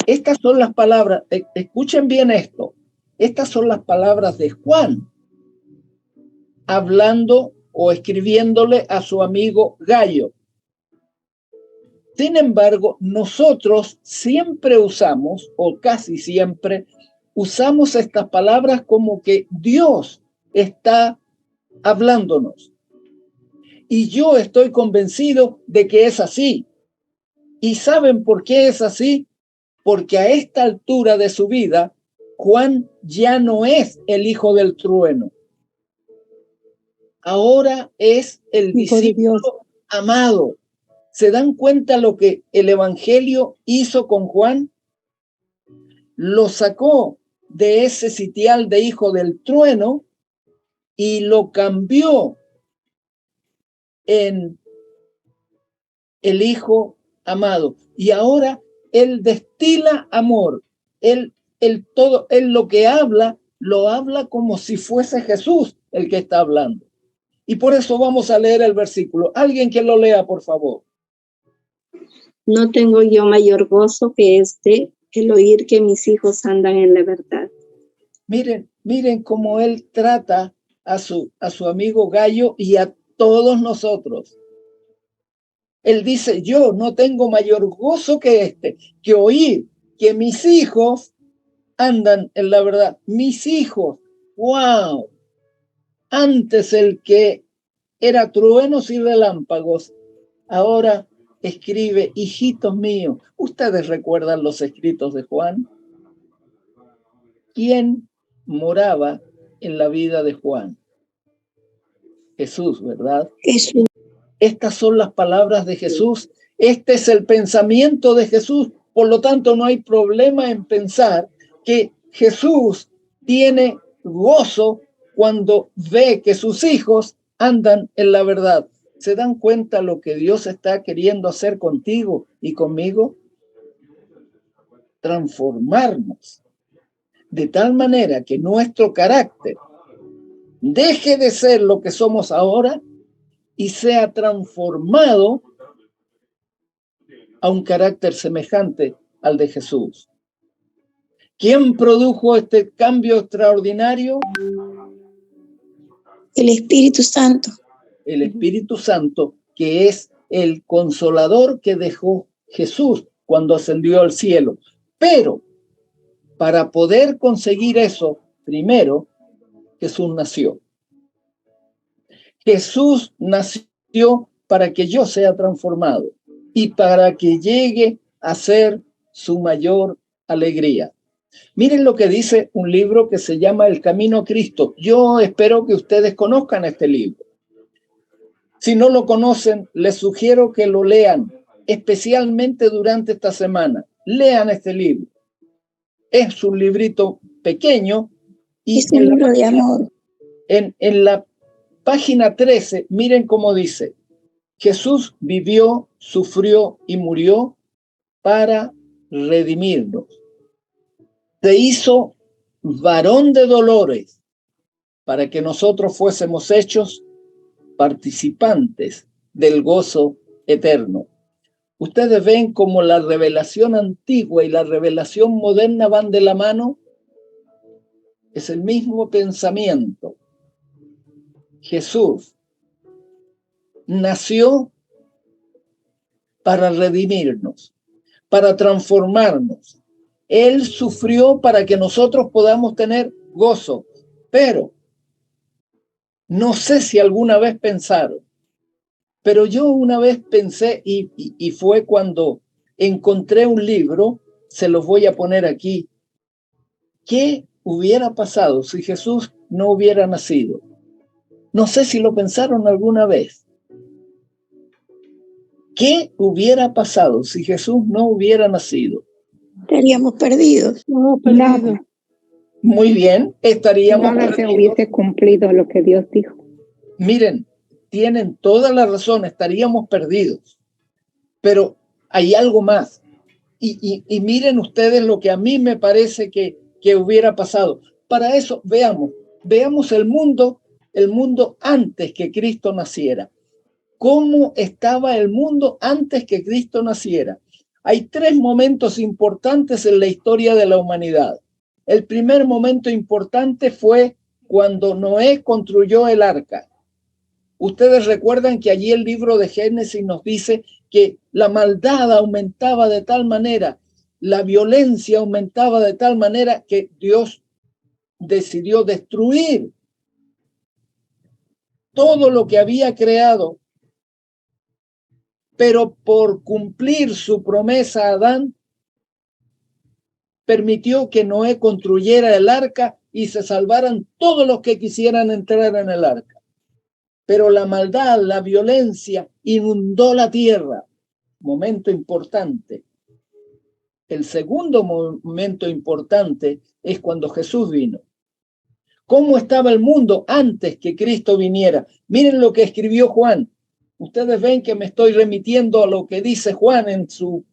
Estas son las palabras, escuchen bien esto, estas son las palabras de Juan, hablando o escribiéndole a su amigo Gayo. Sin embargo, nosotros siempre usamos, o casi siempre, usamos estas palabras como que Dios está hablándonos. Y yo estoy convencido de que es así. ¿Y saben por qué es así? Porque a esta altura de su vida, Juan ya no es el hijo del trueno. Ahora es el discípulo amado. ¿Se dan cuenta lo que el Evangelio hizo con Juan? Lo sacó de ese sitial de hijo del trueno y lo cambió en el hijo amado. Y ahora él destila amor. Él lo que habla, lo habla como si fuese Jesús el que está hablando. Y por eso vamos a leer el versículo. Alguien que lo lea, por favor. No tengo yo mayor gozo que el oír que mis hijos andan en la verdad. Miren cómo él trata a su amigo Gayo y a todos nosotros. Él dice, yo no tengo mayor gozo que que oír que mis hijos andan en la verdad. Mis hijos, wow. Antes el que era truenos y relámpagos, ahora escribe, hijitos míos. ¿Ustedes recuerdan los escritos de Juan? ¿Quién moraba en la vida de Juan? Jesús, ¿verdad? Jesús. Estas son las palabras de Jesús. Este es el pensamiento de Jesús. Por lo tanto, no hay problema en pensar que Jesús tiene gozo cuando ve que sus hijos andan en la verdad. ¿Se dan cuenta lo que Dios está queriendo hacer contigo y conmigo? Transformarnos de tal manera que nuestro carácter deje de ser lo que somos ahora y sea transformado a un carácter semejante al de Jesús. ¿Quién produjo este cambio extraordinario? El Espíritu Santo. El Espíritu Santo, que es el consolador que dejó Jesús cuando ascendió al cielo. Pero para poder conseguir eso, primero, Jesús nació. Jesús nació para que yo sea transformado y para que llegue a ser su mayor alegría. Miren lo que dice un libro que se llama El Camino a Cristo. Yo espero que ustedes conozcan este libro. Si no lo conocen, les sugiero que lo lean, especialmente durante esta semana. Lean este libro. Es un librito pequeño. Y es un libro de amor. En la página 13, miren cómo dice. Jesús vivió, sufrió y murió para redimirnos. Se hizo varón de dolores para que nosotros fuésemos hechos participantes del gozo eterno. ¿Ustedes ven cómo la revelación antigua y la revelación moderna van de la mano? Es el mismo pensamiento. Jesús nació para redimirnos, para transformarnos. Él sufrió para que nosotros podamos tener gozo, pero no sé si alguna vez pensaron, pero yo una vez pensé y fue cuando encontré un libro, se los voy a poner aquí. ¿Qué hubiera pasado si Jesús no hubiera nacido? No sé si lo pensaron alguna vez. ¿Qué hubiera pasado si Jesús no hubiera nacido? Estaríamos perdidos. No, perdido. Muy bien, estaríamos Nada se perdidos. hubiese cumplido lo que Dios dijo. Miren, tienen toda la razón, estaríamos perdidos. Pero hay algo más. Y miren ustedes lo que a mí me parece que hubiera pasado. Para eso, veamos el mundo antes que Cristo naciera. ¿Cómo estaba el mundo antes que Cristo naciera? Hay 3 momentos importantes en la historia de la humanidad. El primer momento importante fue cuando Noé construyó el arca. Ustedes recuerdan que allí el libro de Génesis nos dice que la maldad aumentaba de tal manera, la violencia aumentaba de tal manera que Dios decidió destruir todo lo que había creado, pero por cumplir su promesa a Adán, permitió que Noé construyera el arca y se salvaran todos los que quisieran entrar en el arca. Pero la maldad, la violencia inundó la tierra. Momento importante. El segundo momento importante es cuando Jesús vino. ¿Cómo estaba el mundo antes que Cristo viniera? Miren lo que escribió Juan. Ustedes ven que me estoy remitiendo a lo que dice Juan en su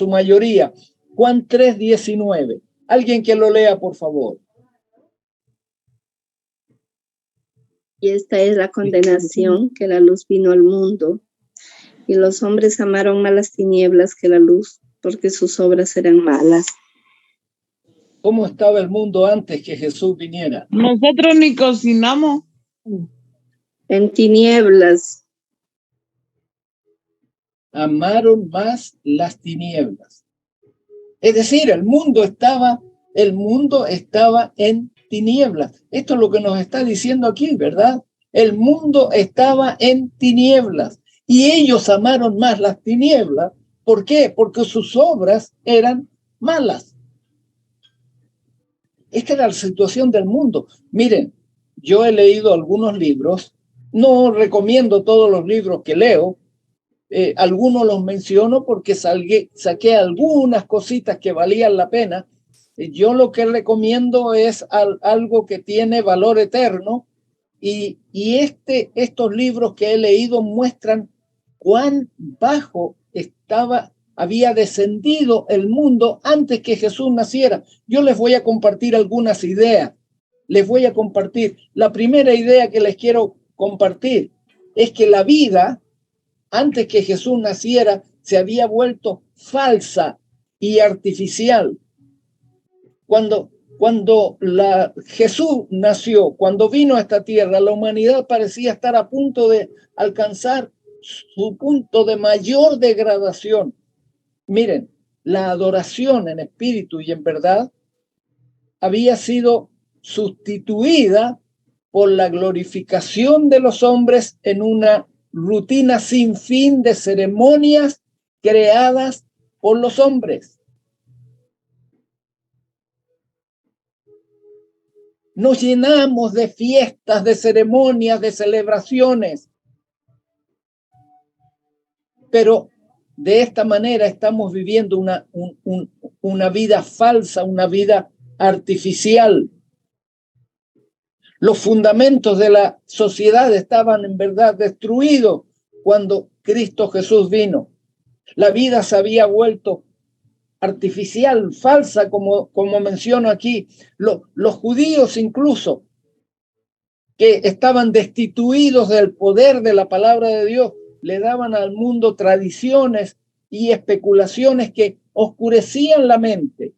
mayoría. Juan 3:19. Alguien que lo lea, por favor. Y esta es la condenación, que la luz vino al mundo, y los hombres amaron más las tinieblas que la luz, porque sus obras eran malas. ¿Cómo estaba el mundo antes que Jesús viniera? Nosotros ni cocinamos. En tinieblas. Amaron más las tinieblas. Es decir, el mundo estaba en tinieblas. Esto es lo que nos está diciendo aquí, ¿verdad? El mundo estaba en tinieblas y ellos amaron más las tinieblas. ¿Por qué? Porque sus obras eran malas. Esta era la situación del mundo. Miren, yo he leído algunos libros, no recomiendo todos los libros que leo, algunos los menciono porque saqué algunas cositas que valían la pena. Yo lo que recomiendo es algo que tiene valor eterno y estos libros que he leído muestran cuán bajo había descendido el mundo antes que Jesús naciera. Yo les voy a compartir algunas ideas. Les voy a compartir. La primera idea que les quiero compartir es que la vida antes que Jesús naciera se había vuelto falsa y artificial. Cuando Jesús nació, cuando vino a esta tierra, la humanidad parecía estar a punto de alcanzar su punto de mayor degradación. Miren, la adoración en espíritu y en verdad había sido sustituida por la glorificación de los hombres en una rutina sin fin de ceremonias creadas por los hombres. Nos llenamos de fiestas, de ceremonias, de celebraciones. Pero de esta manera estamos viviendo una vida falsa, una vida artificial. Los fundamentos de la sociedad estaban en verdad destruidos cuando Cristo Jesús vino. La vida se había vuelto artificial, falsa, como menciono aquí. Los judíos incluso, que estaban destituidos del poder de la palabra de Dios, le daban al mundo tradiciones y especulaciones que oscurecían la mente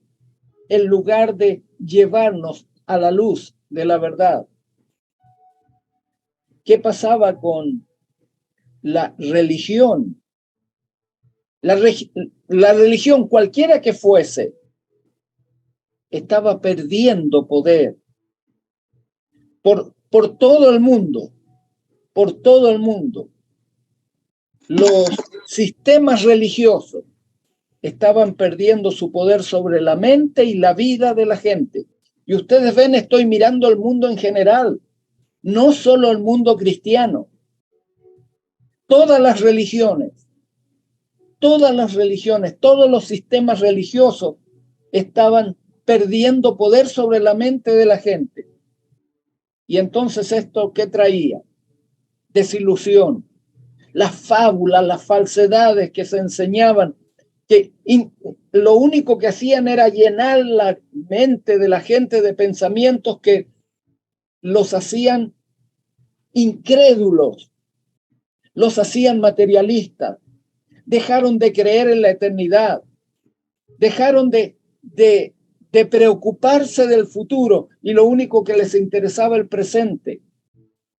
en lugar de llevarnos a la luz de la verdad. ¿Qué pasaba con la religión? La religión, cualquiera que fuese, estaba perdiendo poder por todo el mundo, por todo el mundo. Los sistemas religiosos estaban perdiendo su poder sobre la mente y la vida de la gente. Y ustedes ven, estoy mirando el mundo en general. no solo el mundo cristiano, todas las religiones, todos los sistemas religiosos estaban perdiendo poder sobre la mente de la gente. Y entonces esto, ¿qué traía? Desilusión. Las fábulas, las falsedades que se enseñaban, que lo único que hacían era llenar la mente de la gente de pensamientos que los hacían incrédulos, los hacían materialistas, dejaron de creer en la eternidad, dejaron de preocuparse del futuro y lo único que les interesaba el presente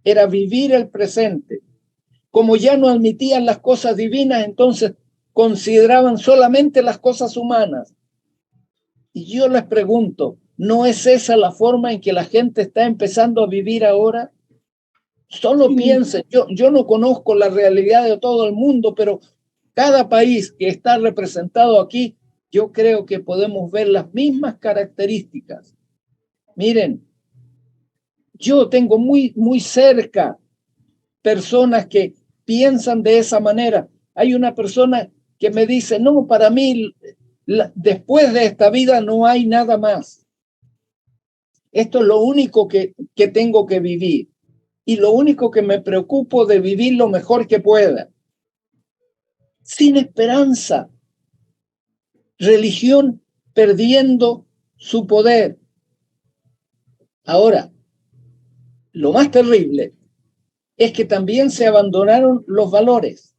era vivir el presente. Como ya no admitían las cosas divinas, entonces consideraban solamente las cosas humanas. Y yo les pregunto, ¿no es esa la forma en que la gente está empezando a vivir ahora? Solo piensen, yo no conozco la realidad de todo el mundo, pero cada país que está representado aquí, yo creo que podemos ver las mismas características. Miren, yo tengo muy cerca personas que piensan de esa manera. Hay una persona que me dice, no, para mí, después de esta vida no hay nada más. Esto es lo único que tengo que vivir. Y lo único que me preocupo de vivir lo mejor que pueda. Sin esperanza. Religión perdiendo su poder. Ahora, lo más terrible es que también se abandonaron los valores.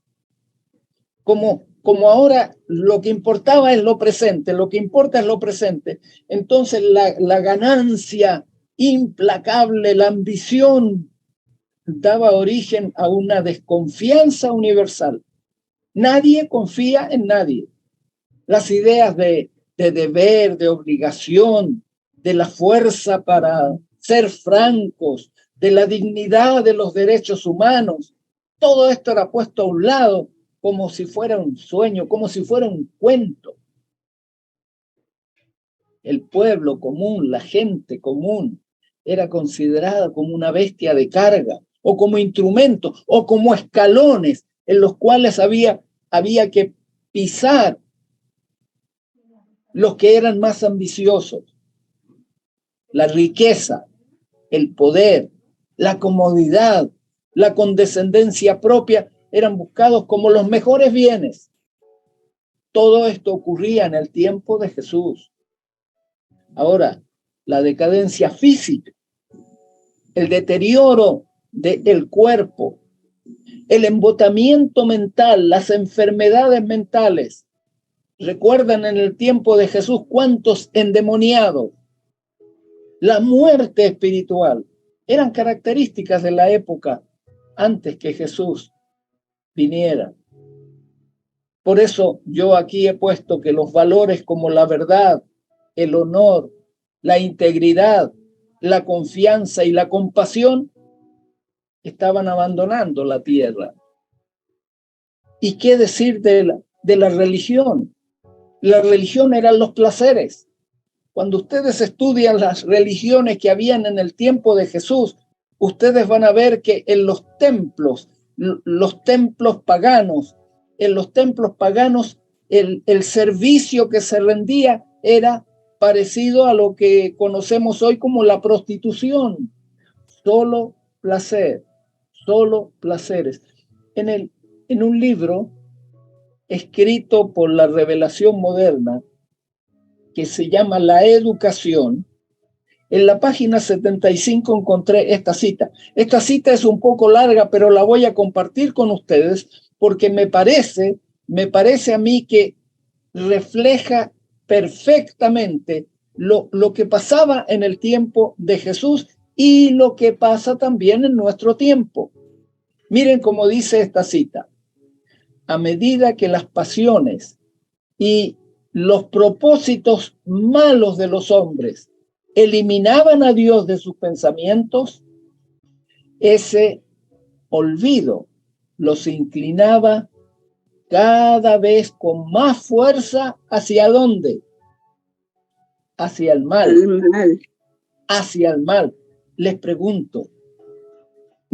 Como ahora lo que importaba es lo presente, lo que importa es lo presente. Entonces la ganancia implacable, la ambición, daba origen a una desconfianza universal. Nadie confía en nadie. Las ideas de deber, de obligación, de la fuerza para ser francos, de la dignidad de los derechos humanos, todo esto era puesto a un lado como si fuera un sueño, como si fuera un cuento. El pueblo común, la gente común, era considerada como una bestia de carga, o como instrumentos, o como escalones en los cuales había que pisar los que eran más ambiciosos. La riqueza, el poder, la comodidad, la condescendencia propia eran buscados como los mejores bienes. Todo esto ocurría en el tiempo de Jesús. Ahora, la decadencia física, el deterioro del cuerpo, el embotamiento mental, las enfermedades mentales. ¿Recuerdan en el tiempo de Jesús cuántos endemoniados? La muerte espiritual eran características de la época antes que Jesús viniera. Por eso yo aquí he puesto que los valores como la verdad, el honor, la integridad, la confianza y la compasión estaban abandonando la tierra. ¿Y qué decir de la religión? La religión eran los placeres. Cuando ustedes estudian las religiones que habían en el tiempo de Jesús, ustedes van a ver que en los templos paganos, el servicio que se rendía era parecido a lo que conocemos hoy como la prostitución. Solo placer, solo placeres. En un libro escrito por la Revelación Moderna, que se llama La Educación, en la página 75 encontré esta cita. Esta cita es un poco larga, pero la voy a compartir con ustedes porque me parece a mí que refleja perfectamente lo que pasaba en el tiempo de Jesús y lo que pasa también en nuestro tiempo. Miren cómo dice esta cita. A medida que las pasiones y los propósitos malos de los hombres eliminaban a Dios de sus pensamientos, ese olvido los inclinaba cada vez con más fuerza ¿hacia dónde? Hacia el mal. Hacia el mal. Les pregunto,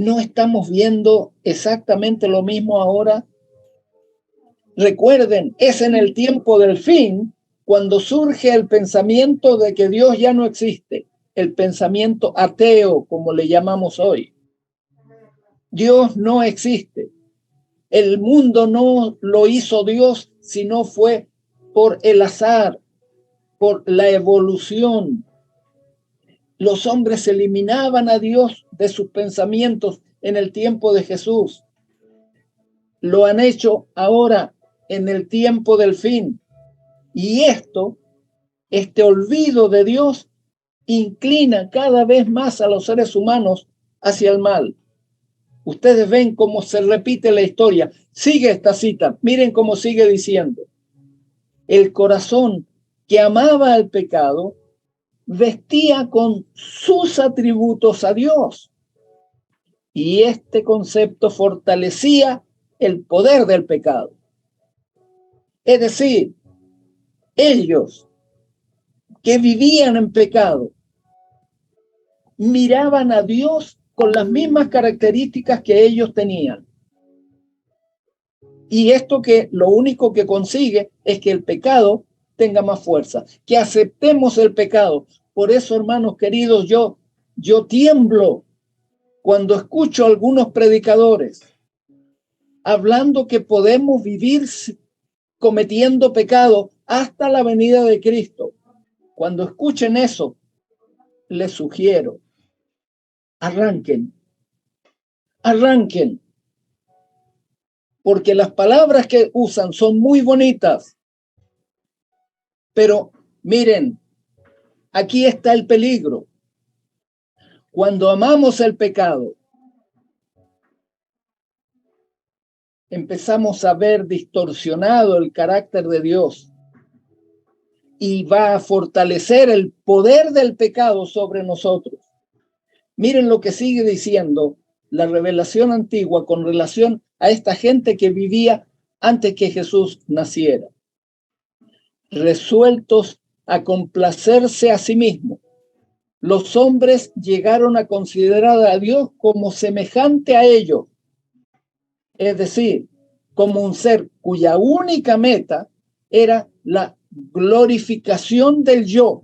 ¿No estamos viendo exactamente lo mismo ahora? Recuerden, es en el tiempo del fin cuando surge el pensamiento de que Dios ya no existe, el pensamiento ateo, como le llamamos hoy. Dios no existe. El mundo no lo hizo Dios, sino fue por el azar, por la evolución. Los hombres eliminaban a Dios de sus pensamientos en el tiempo de Jesús. Lo han hecho ahora en el tiempo del fin. Y este olvido de Dios inclina cada vez más a los seres humanos hacia el mal. Ustedes ven cómo se repite la historia. Sigue esta cita. Miren cómo sigue diciendo. El corazón que amaba el pecado vestía con sus atributos a Dios. Y este concepto fortalecía el poder del pecado. Es decir, ellos que vivían en pecado miraban a Dios con las mismas características que ellos tenían. Y esto que lo único que consigue es que el pecado tenga más fuerza, que aceptemos el pecado. Por eso, hermanos queridos, yo tiemblo cuando escucho a algunos predicadores hablando que podemos vivir cometiendo pecado hasta la venida de Cristo. Cuando escuchen eso, les sugiero, arranquen, porque las palabras que usan son muy bonitas, pero miren, aquí está el peligro. Cuando amamos el pecado, empezamos a ver distorsionado el carácter de Dios y va a fortalecer el poder del pecado sobre nosotros. Miren lo que sigue diciendo la revelación antigua con relación a esta gente que vivía antes que Jesús naciera. Resueltos a complacerse a sí mismos, los hombres llegaron a considerar a Dios como semejante a ellos, es decir, como un ser cuya única meta era la glorificación del yo,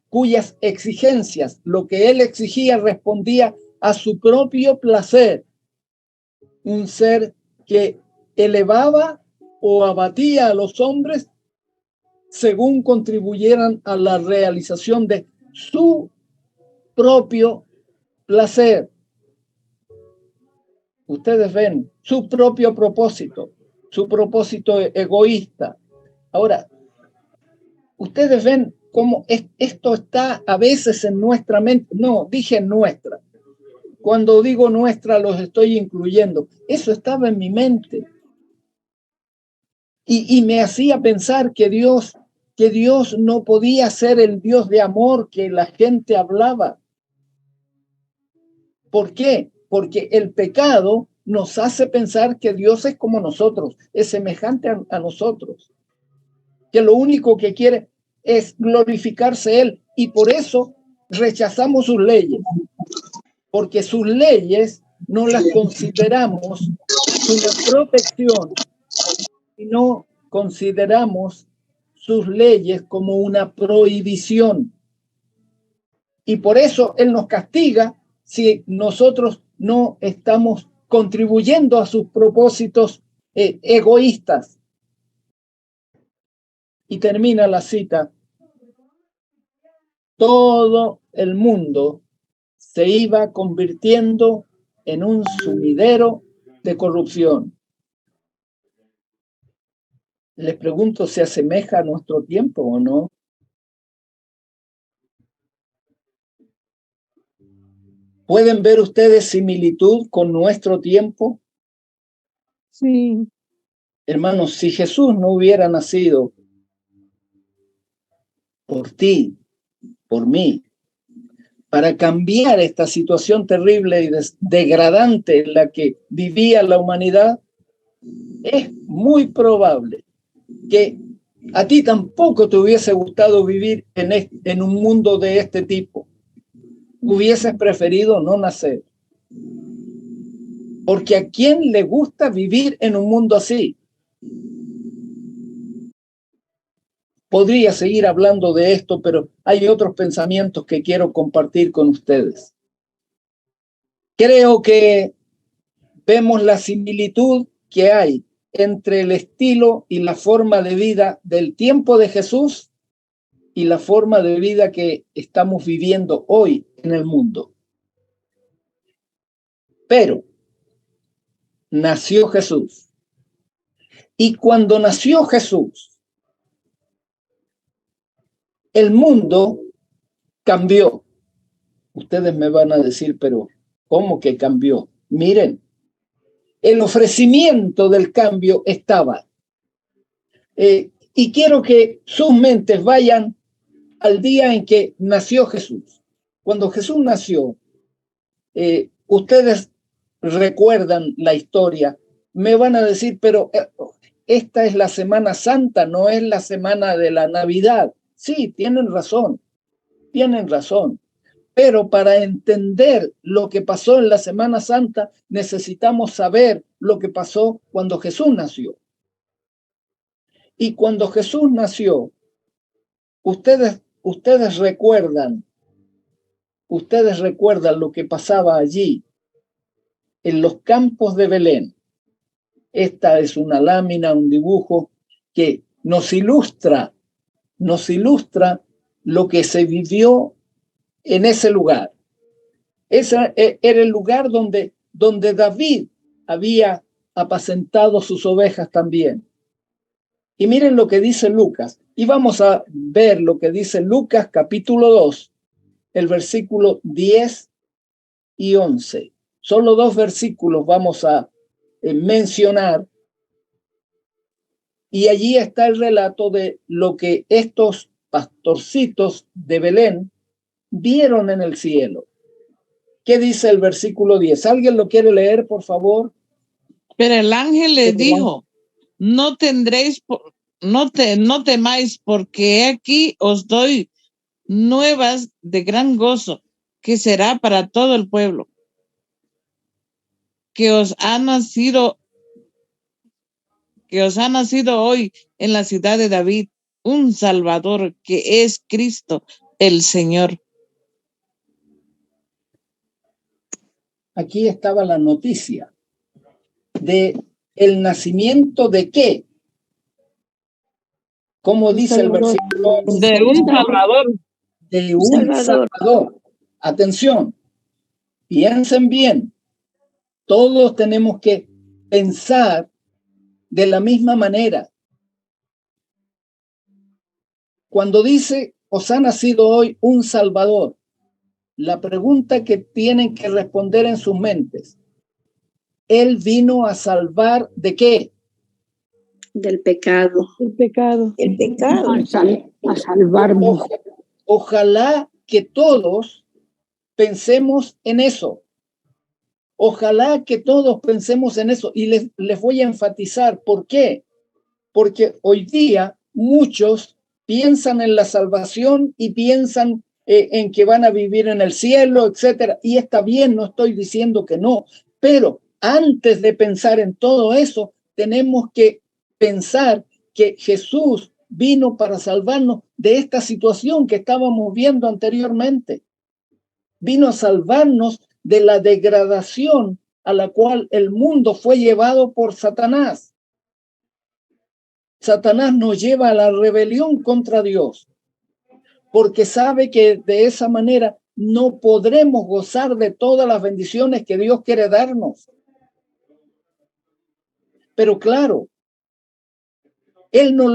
cuyas exigencias, lo que él exigía, respondía a su propio placer. Un ser que elevaba o abatía a los hombres según contribuyeran a la realización de su propio placer. Ustedes ven su propio propósito, su propósito egoísta. Ahora, ustedes ven cómo esto está a veces en nuestra mente. No, dije nuestra. Cuando digo nuestra, los estoy incluyendo. Eso estaba en mi mente. Y me hacía pensar que Dios no podía ser el Dios de amor que la gente hablaba. ¿Por qué? Porque el pecado nos hace pensar que Dios es como nosotros, es semejante a nosotros, que lo único que quiere es glorificarse Él, y por eso rechazamos sus leyes, porque sus leyes no las consideramos una protección, sino consideramos sus leyes como una prohibición. Y por eso Él nos castiga si nosotros no estamos contribuyendo a sus propósitos egoístas. Y termina la cita. Todo el mundo se iba convirtiendo en un sumidero de corrupción. Les pregunto, ¿se asemeja a nuestro tiempo o no? ¿Pueden ver ustedes similitud con nuestro tiempo? Sí. Hermanos, si Jesús no hubiera nacido por ti, por mí, para cambiar esta situación terrible y degradante en la que vivía la humanidad, es muy probable que a ti tampoco te hubiese gustado vivir en un mundo de este tipo. Hubieses preferido no nacer. Porque ¿a quién le gusta vivir en un mundo así? Podría seguir hablando de esto, pero hay otros pensamientos que quiero compartir con ustedes. Creo que vemos la similitud que hay entre el estilo y la forma de vida del tiempo de Jesús y la forma de vida que estamos viviendo hoy en el mundo. Pero nació Jesús. Y cuando nació Jesús, el mundo cambió. Ustedes me van a decir, pero ¿cómo que cambió? Miren, el ofrecimiento del cambio estaba. Y quiero que sus mentes vayan al día en que nació Jesús. Cuando Jesús nació, ustedes recuerdan la historia. Me van a decir, pero esta es la Semana Santa, no es la semana de la Navidad. Sí, tienen razón. Pero para entender lo que pasó en la Semana Santa, necesitamos saber lo que pasó cuando Jesús nació. Y cuando Jesús nació, ustedes recuerdan lo que pasaba allí, en los campos de Belén. Esta es una lámina, un dibujo que nos ilustra lo que se vivió en ese lugar. Ese era el lugar donde David había apacentado sus ovejas también. Y miren lo que dice Lucas. Y vamos a ver lo que dice Lucas capítulo 2, el versículo 10 y 11. Solo 2 versículos vamos a mencionar. Y allí está el relato de lo que estos pastorcitos de Belén vieron en el cielo. ¿Qué dice el versículo 10? ¿Alguien lo quiere leer, por favor? Pero el ángel les dijo, no temáis, porque aquí os doy nuevas de gran gozo, que será para todo el pueblo, que os ha nacido hoy en la ciudad de David un Salvador, que es Cristo el Señor. Aquí estaba la noticia de el nacimiento de qué. ¿Cómo dice el versículo? De un Salvador. De un Salvador. Atención, piensen bien. Todos tenemos que pensar de la misma manera. Cuando dice, os ha nacido hoy un Salvador, la pregunta que tienen que responder en sus mentes, ¿él vino a salvar de qué? Del pecado. El pecado. A salvarnos. Ojalá que todos pensemos en eso. Ojalá que todos pensemos en eso. Y les voy a enfatizar. ¿Por qué? Porque hoy día muchos piensan en la salvación y piensan en que van a vivir en el cielo, etcétera. Y está bien, no estoy diciendo que no. Pero antes de pensar en todo eso, tenemos que pensar que Jesús vino para salvarnos de esta situación que estábamos viendo anteriormente. Vino a salvarnos de la degradación a la cual el mundo fue llevado por Satanás. Satanás nos lleva a la rebelión contra Dios, porque sabe que de esa manera no podremos gozar de todas las bendiciones que Dios quiere darnos. Pero claro, Él no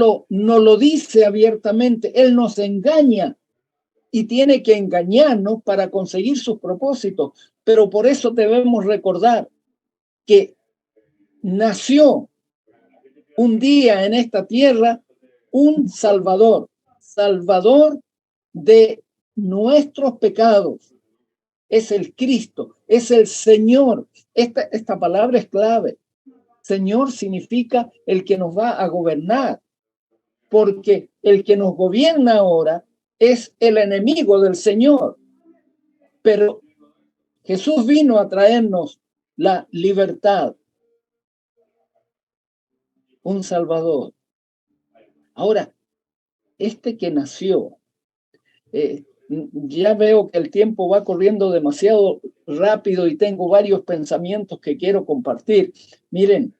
lo dice abiertamente, Él nos engaña y tiene que engañarnos para conseguir sus propósitos. Pero por eso debemos recordar que nació un día en esta tierra un Salvador de nuestros pecados. Es el Cristo, es el Señor. Esta palabra es clave. Señor significa el que nos va a gobernar, porque el que nos gobierna ahora es el enemigo del Señor. Pero Jesús vino a traernos la libertad, un Salvador. Ahora, este que nació, ya veo que el tiempo va corriendo demasiado rápido y tengo varios pensamientos que quiero compartir. Miren,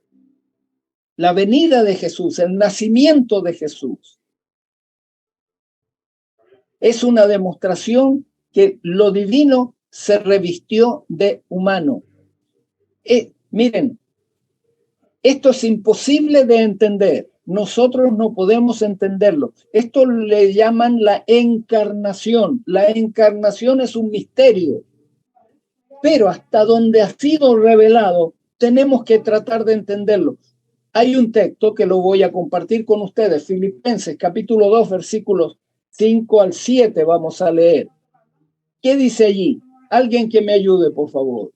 la venida de Jesús, el nacimiento de Jesús, es una demostración que lo divino se revistió de humano. Miren, esto es imposible de entender. Nosotros no podemos entenderlo. Esto le llaman la encarnación. La encarnación es un misterio. Pero hasta donde ha sido revelado, tenemos que tratar de entenderlo. Hay un texto que lo voy a compartir con ustedes. Filipenses, capítulo 2, versículos 5 al 7, vamos a leer. ¿Qué dice allí? Alguien que me ayude, por favor.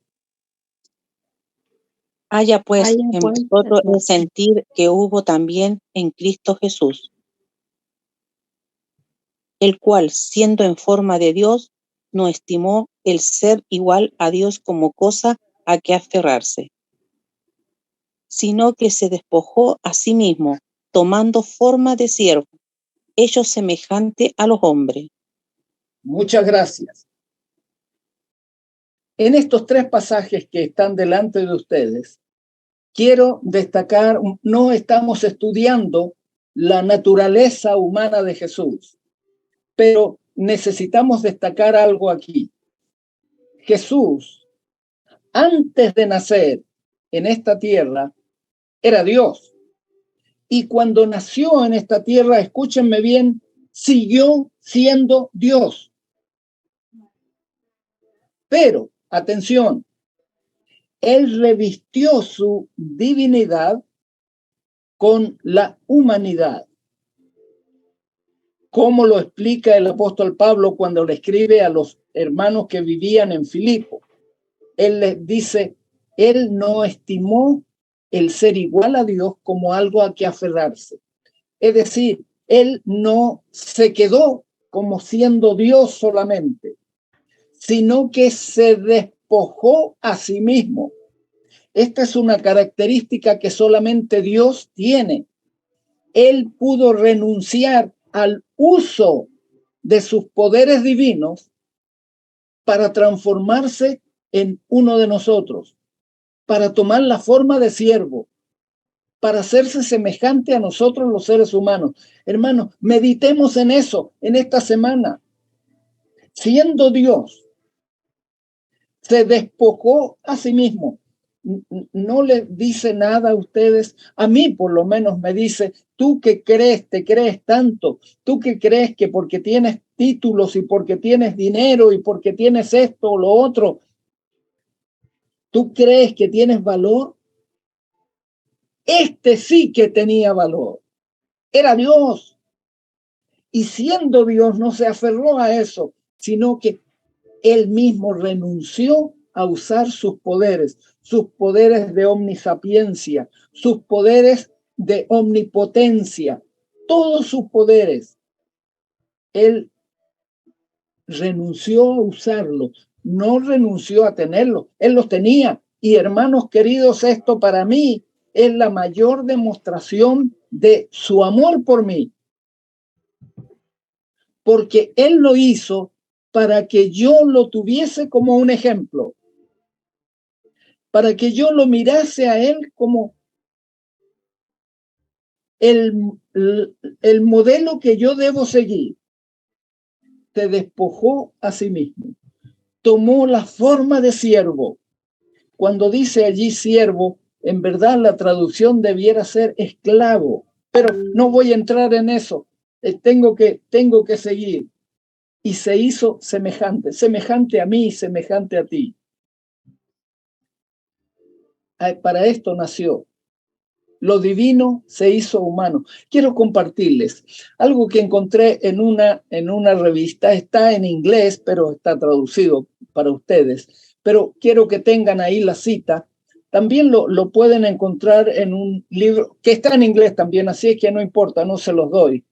Haya pues en vosotros el sentir que hubo también en Cristo Jesús, el cual, siendo en forma de Dios, no estimó el ser igual a Dios como cosa a que aferrarse, sino que se despojó a sí mismo, tomando forma de siervo, hecho semejante a los hombres. Muchas gracias. En estos tres pasajes que están delante de ustedes, quiero destacar, no estamos estudiando la naturaleza humana de Jesús, pero necesitamos destacar algo aquí. Jesús, antes de nacer en esta tierra, era Dios. Y cuando nació en esta tierra, escúchenme bien, siguió siendo Dios. Pero, atención, Él revistió su divinidad con la humanidad. ¿Cómo lo explica el apóstol Pablo cuando le escribe a los hermanos que vivían en Filipo? Él les dice, Él no estimó el ser igual a Dios como algo a que aferrarse. Es decir, Él no se quedó como siendo Dios solamente, sino que se despojó a sí mismo. Esta es una característica que solamente Dios tiene. Él pudo renunciar al uso de sus poderes divinos para transformarse en uno de nosotros, para tomar la forma de siervo, para hacerse semejante a nosotros los seres humanos. Hermanos, meditemos en eso en esta semana. Siendo Dios, se despojó a sí mismo. No le dice nada a ustedes, a mí por lo menos me dice, tú que crees, te crees tanto, tú que crees que porque tienes títulos y porque tienes dinero y porque tienes esto o lo otro, tú crees que tienes valor. Este sí que tenía valor, era Dios. Y siendo Dios no se aferró a eso, sino que Él mismo renunció a usar sus poderes de omnisapiencia, sus poderes de omnipotencia, todos sus poderes. Él renunció a usarlos, no renunció a tenerlos, Él los tenía. Y hermanos queridos, esto para mí es la mayor demostración de su amor por mí, porque Él lo hizo para que yo lo tuviese como un ejemplo, para que yo lo mirase a Él como el modelo que yo debo seguir. Se despojó a sí mismo, tomó la forma de siervo. Cuando dice allí siervo, en verdad la traducción debiera ser esclavo, pero no voy a entrar en eso. Tengo que seguir. Y se hizo semejante a mí, semejante a ti. Para esto nació. Lo divino se hizo humano. Quiero compartirles algo que encontré en una revista. Está en inglés, pero está traducido para ustedes. Pero quiero que tengan ahí la cita. También lo pueden encontrar en un libro que está en inglés también, así es que no importa, no se los doy.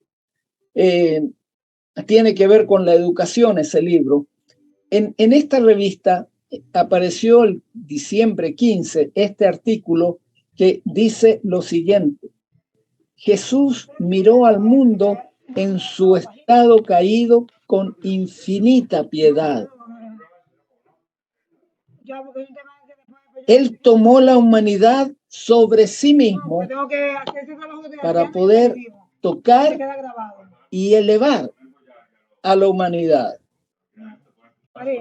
Tiene que ver con la educación ese libro. En esta revista apareció el diciembre 15 este artículo que dice lo siguiente: Jesús miró al mundo en su estado caído con infinita piedad. Él tomó la humanidad sobre sí mismo para poder tocar y elevar a la humanidad.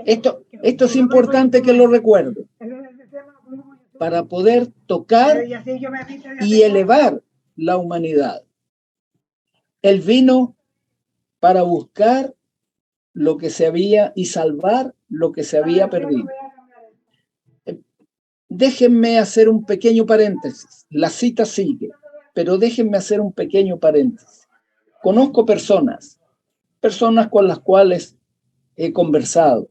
Esto es importante que lo recuerde. Para poder tocar y elevar la humanidad. Él vino para buscar lo que se había y salvar lo que se había perdido. Déjenme hacer un pequeño paréntesis. La cita sigue, pero déjenme hacer un pequeño paréntesis. Conozco personas con las cuales he conversado.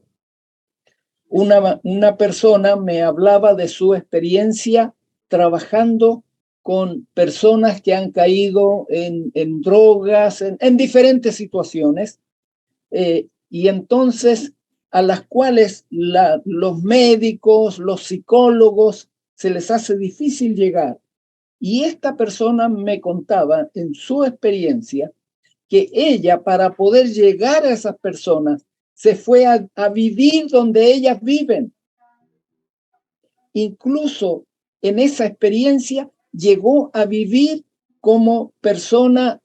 Una persona me hablaba de su experiencia trabajando con personas que han caído en drogas, en diferentes situaciones, y entonces a las cuales los médicos, los psicólogos, se les hace difícil llegar. Y esta persona me contaba en su experiencia que ella, para poder llegar a esas personas, se fue a vivir donde ellas viven. Incluso en esa experiencia llegó a vivir como persona,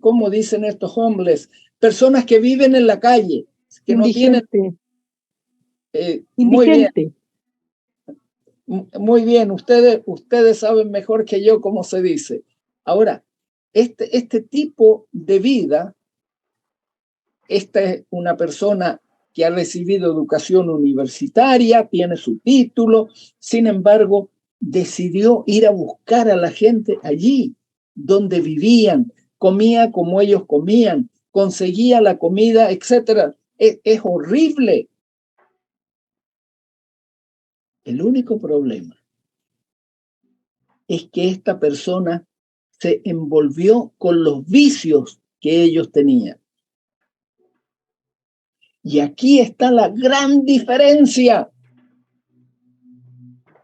como dicen estos homeless, personas que viven en la calle, que indigente. No tienen... Indigente. Muy bien, ustedes saben mejor que yo cómo se dice. Ahora, este tipo de vida, esta es una persona que ha recibido educación universitaria, tiene su título, sin embargo, decidió ir a buscar a la gente allí donde vivían, comía como ellos comían, conseguía la comida, etc. Es horrible. El único problema es que esta persona se envolvió con los vicios que ellos tenían. Y aquí está la gran diferencia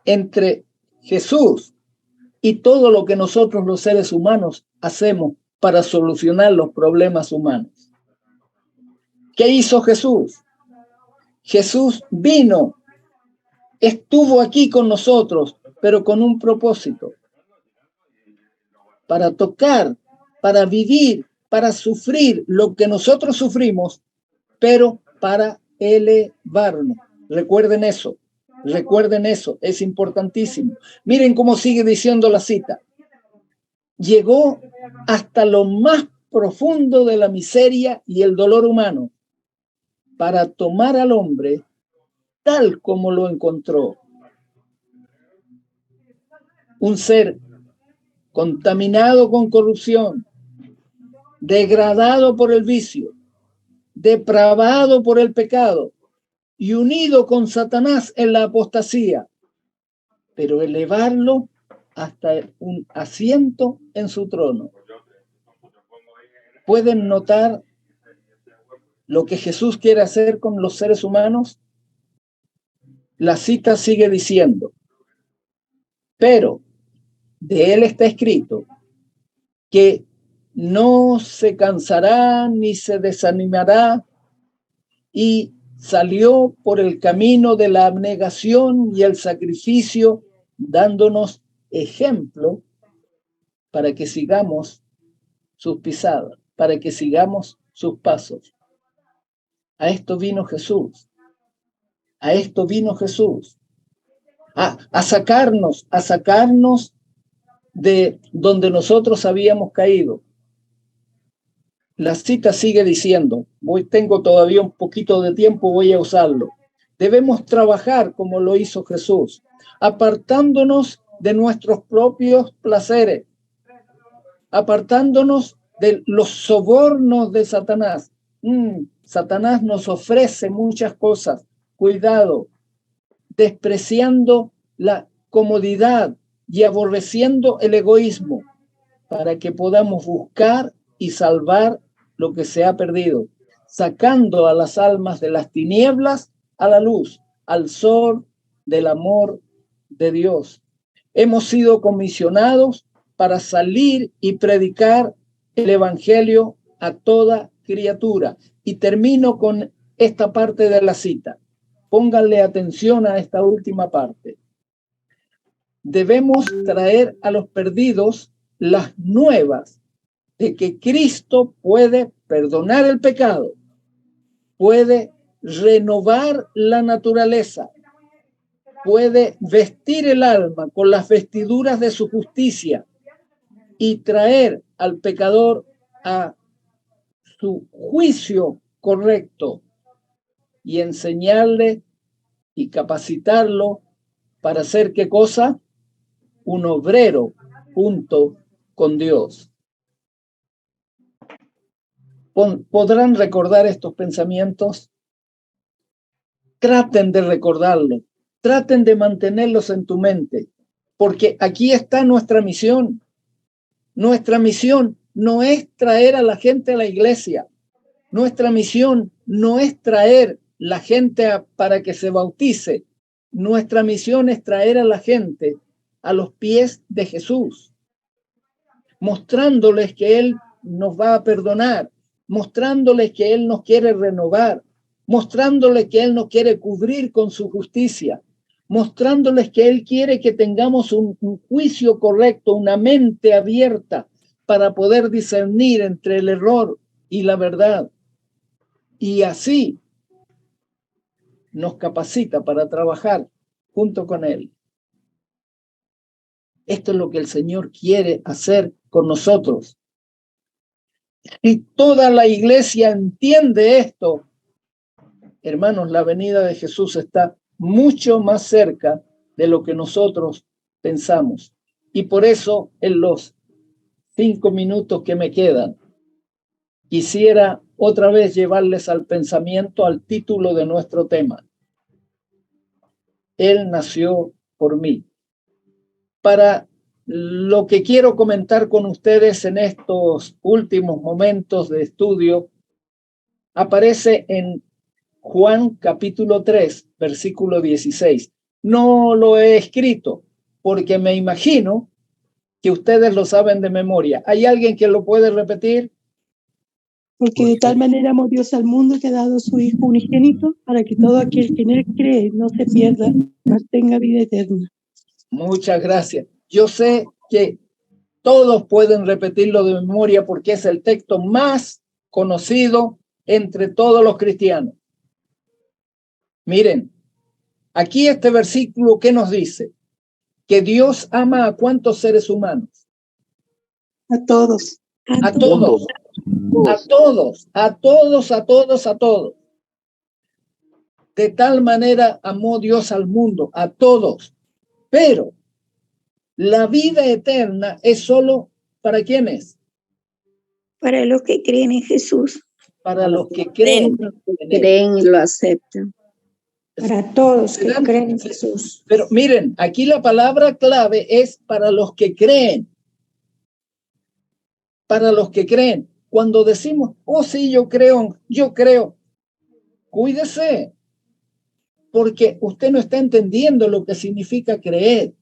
entre Jesús y todo lo que nosotros los seres humanos hacemos para solucionar los problemas humanos. ¿Qué hizo Jesús? Jesús vino, estuvo aquí con nosotros, pero con un propósito: para tocar, para vivir, para sufrir lo que nosotros sufrimos, pero para elevarnos. Recuerden eso, es importantísimo. Miren cómo sigue diciendo la cita. Llegó hasta lo más profundo de la miseria y el dolor humano para tomar al hombre tal como lo encontró. Un ser contaminado con corrupción, degradado por el vicio, depravado por el pecado y unido con Satanás en la apostasía, pero elevarlo hasta un asiento en su trono. ¿Pueden notar lo que Jesús quiere hacer con los seres humanos? La cita sigue diciendo: pero de él está escrito que no se cansará ni se desanimará, y salió por el camino de la abnegación y el sacrificio, dándonos ejemplo para que sigamos sus pisadas, para que sigamos sus pasos. A esto vino Jesús. A esto vino Jesús. A sacarnos de donde nosotros habíamos caído. La cita sigue diciendo, tengo todavía un poquito de tiempo, voy a usarlo. Debemos trabajar como lo hizo Jesús, apartándonos de nuestros propios placeres, apartándonos de los sobornos de Satanás. Satanás nos ofrece muchas cosas. Cuidado, despreciando la comodidad y aborreciendo el egoísmo, para que podamos buscar y salvar lo que se ha perdido, sacando a las almas de las tinieblas a la luz, al sol del amor de Dios. Hemos sido comisionados para salir y predicar el evangelio a toda criatura. Y termino con esta parte de la cita. Pónganle atención a esta última parte. Debemos traer a los perdidos las nuevas de que Cristo puede perdonar el pecado, puede renovar la naturaleza, puede vestir el alma con las vestiduras de su justicia y traer al pecador a su juicio correcto y enseñarle y capacitarlo para hacer ¿qué cosa? Un obrero junto con Dios. ¿Podrán recordar estos pensamientos? Traten de recordarlos, traten de mantenerlos en tu mente, porque aquí está nuestra misión. Nuestra misión no es traer a la gente a la iglesia. Nuestra misión no es traer la gente para que se bautice. Nuestra misión es traer a la gente a los pies de Jesús, mostrándoles que Él nos va a perdonar, mostrándoles que Él nos quiere renovar, mostrándoles que Él nos quiere cubrir con su justicia, mostrándoles que Él quiere que tengamos un juicio correcto, una mente abierta para poder discernir entre el error y la verdad. Y así nos capacita para trabajar junto con Él. Esto es lo que el Señor quiere hacer con nosotros. Y toda la iglesia entiende esto. Hermanos, la venida de Jesús está mucho más cerca de lo que nosotros pensamos. Y por eso, en los 5 minutos que me quedan, quisiera otra vez llevarles al pensamiento al título de nuestro tema. Él nació por mí. Para lo que quiero comentar con ustedes en estos últimos momentos de estudio, aparece en Juan capítulo 3, versículo 16. No lo he escrito porque me imagino que ustedes lo saben de memoria. ¿Hay alguien que lo puede repetir? Porque de tal manera amó Dios al mundo que ha dado su Hijo unigénito para que todo aquel que en Él cree no se pierda, mas tenga vida eterna. Muchas gracias. Yo sé que todos pueden repetirlo de memoria porque es el texto más conocido entre todos los cristianos. Miren, aquí este versículo, ¿qué nos dice? Que Dios ama a ¿cuántos seres humanos? A todos. A todos. A todos, a todos, a todos, a todos. De tal manera amó Dios al mundo, a todos. Pero la vida eterna es solo ¿para quiénes? Para los que creen en Jesús. Para los que creen. Creen y lo aceptan. Para todos que creen en Jesús. Pero miren, aquí la palabra clave es para los que creen. Para los que creen. Cuando decimos, oh sí, yo creo, cuídese, porque usted no está entendiendo lo que significa creer.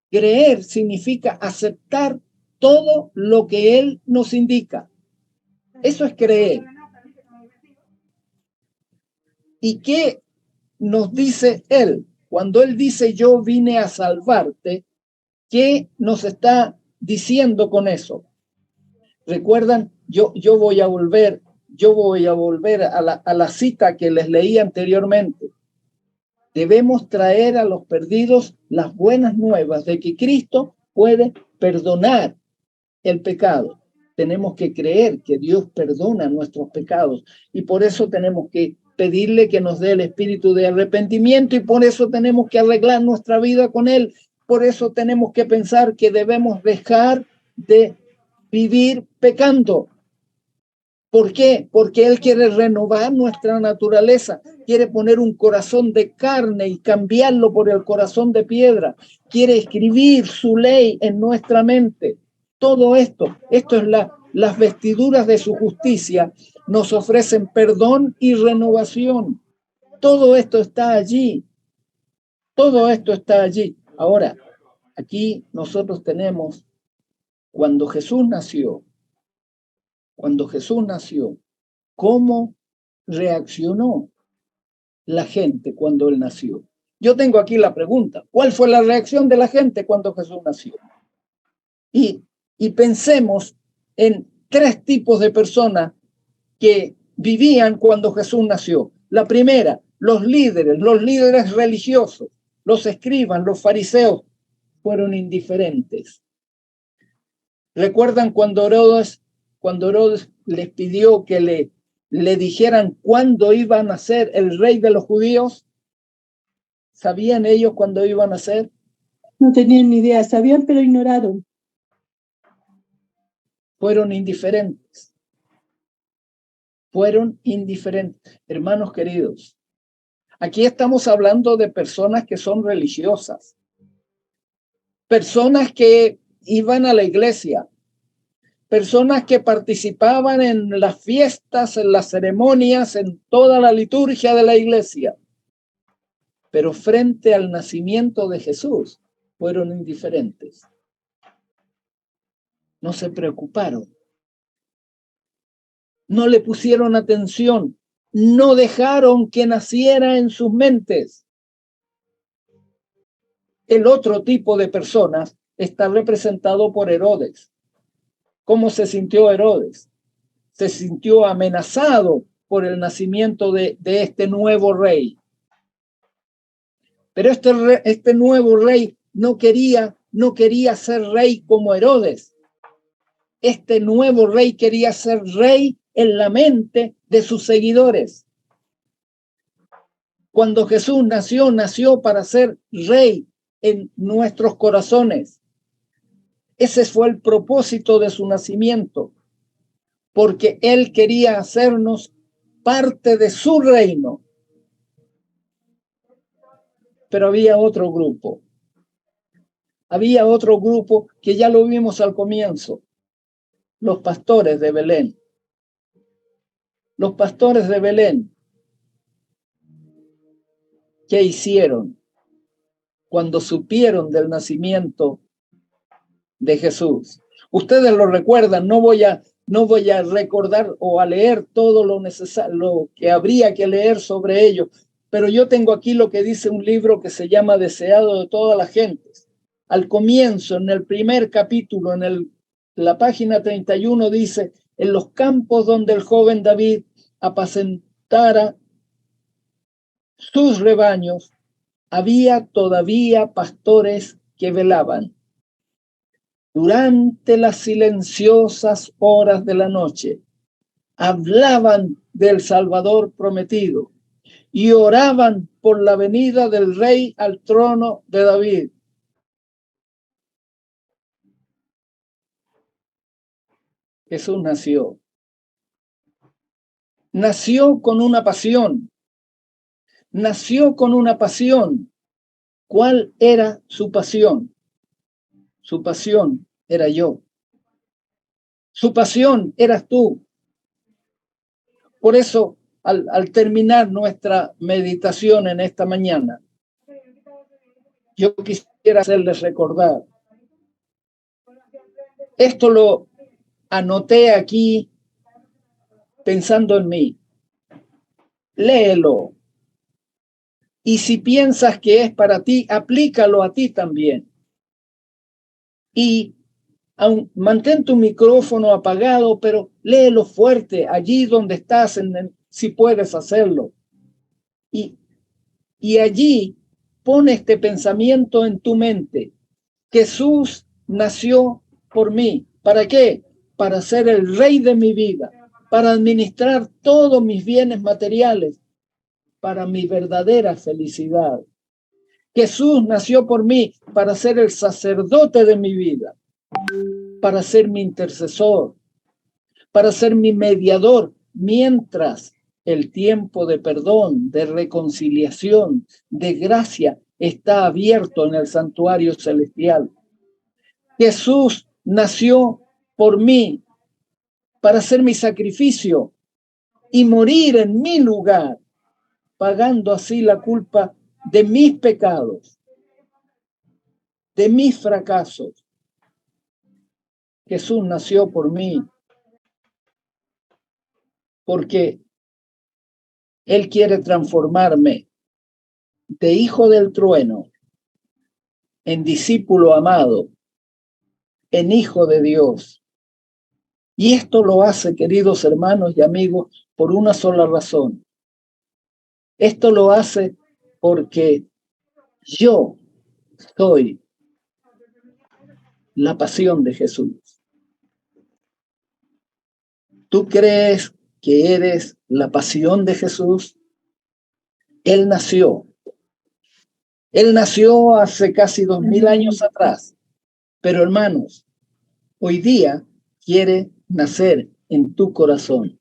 Creer significa aceptar todo lo que Él nos indica. Eso es creer. ¿Y qué nos dice Él? Cuando Él dice, yo vine a salvarte, ¿qué nos está diciendo con eso? Recuerdan, yo voy a volver a la cita que les leí anteriormente. Debemos traer a los perdidos las buenas nuevas de que Cristo puede perdonar el pecado. Tenemos que creer que Dios perdona nuestros pecados y por eso tenemos que pedirle que nos dé el espíritu de arrepentimiento y por eso tenemos que arreglar nuestra vida con Él. Por eso tenemos que pensar que debemos dejar de vivir pecando. ¿Por qué? Porque Él quiere renovar nuestra naturaleza, quiere poner un corazón de carne y cambiarlo por el corazón de piedra, quiere escribir su ley en nuestra mente. Todo esto es las vestiduras de su justicia, nos ofrecen perdón y renovación. Todo esto está allí. Todo esto está allí. Ahora, aquí nosotros tenemos, cuando Jesús nació, ¿cómo reaccionó la gente cuando él nació? Yo tengo aquí la pregunta: ¿cuál fue la reacción de la gente cuando Jesús nació? Y pensemos en 3 tipos de personas que vivían cuando Jesús nació. La primera, los líderes religiosos, los escribas, los fariseos, fueron indiferentes. ¿Recuerdan cuando Herodes les pidió que le dijeran cuándo iba a nacer el rey de los judíos? ¿Sabían ellos cuándo iban a nacer? No tenían ni idea, sabían pero ignoraron. Fueron indiferentes. Fueron indiferentes. Hermanos queridos, aquí estamos hablando de personas que son religiosas, personas que iban a la iglesia, personas que participaban en las fiestas, en las ceremonias, en toda la liturgia de la iglesia. Pero frente al nacimiento de Jesús, fueron indiferentes. No se preocuparon. No le pusieron atención. No dejaron que naciera en sus mentes. El otro tipo de personas está representado por Herodes. ¿Cómo se sintió Herodes? Se sintió amenazado por el nacimiento de este nuevo rey. Pero este nuevo rey no quería ser rey como Herodes. Este nuevo rey quería ser rey en la mente de sus seguidores. Cuando Jesús nació para ser rey en nuestros corazones. Ese fue el propósito de su nacimiento, porque él quería hacernos parte de su reino. Pero había otro grupo que ya lo vimos al comienzo: los pastores de Belén. Los pastores de Belén, ¿qué hicieron cuando supieron del nacimiento de Jesús? Ustedes lo recuerdan. No voy a recordar o a leer todo lo necesario, lo que habría que leer sobre ello, pero yo tengo aquí lo que dice un libro que se llama Deseado de todas las gentes. Al comienzo, en el primer capítulo, la página 31, dice: en los campos donde el joven David apacentara sus rebaños, había todavía pastores que velaban. Durante las silenciosas horas de la noche, hablaban del Salvador prometido y oraban por la venida del rey al trono de David. Jesús nació. Nació con una pasión. ¿Cuál era su pasión? Su pasión era yo. Su pasión eras tú. Por eso, al terminar nuestra meditación en esta mañana, yo quisiera hacerles recordar. Esto lo anoté aquí pensando en mí. Léelo. Y si piensas que es para ti, aplícalo a ti también. Y mantén tu micrófono apagado, pero léelo fuerte allí donde estás, si puedes hacerlo. Y allí pon este pensamiento en tu mente: Jesús nació por mí. ¿Para qué? Para ser el rey de mi vida, para administrar todos mis bienes materiales, para mi verdadera felicidad. Jesús nació por mí para ser el sacerdote de mi vida, para ser mi intercesor, para ser mi mediador, mientras el tiempo de perdón, de reconciliación, de gracia está abierto en el santuario celestial. Jesús nació por mí para ser mi sacrificio y morir en mi lugar, pagando así la culpa de mis pecados, de mis fracasos. Jesús nació por mí, porque Él quiere transformarme de hijo del trueno en discípulo amado, en hijo de Dios. Y esto lo hace, queridos hermanos y amigos, por una sola razón. Esto lo hace porque yo soy la pasión de Jesús. ¿Tú crees que eres la pasión de Jesús? Él nació. Él nació hace casi 2000 años atrás. Pero hermanos, hoy día quiere nacer en tu corazón.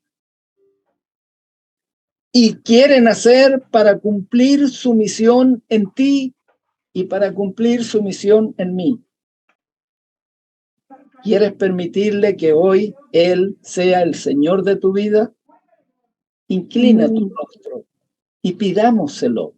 Y quiere nacer para cumplir su misión en ti y para cumplir su misión en mí. ¿Quieres permitirle que hoy Él sea el Señor de tu vida? Inclina tu rostro y pidámoselo.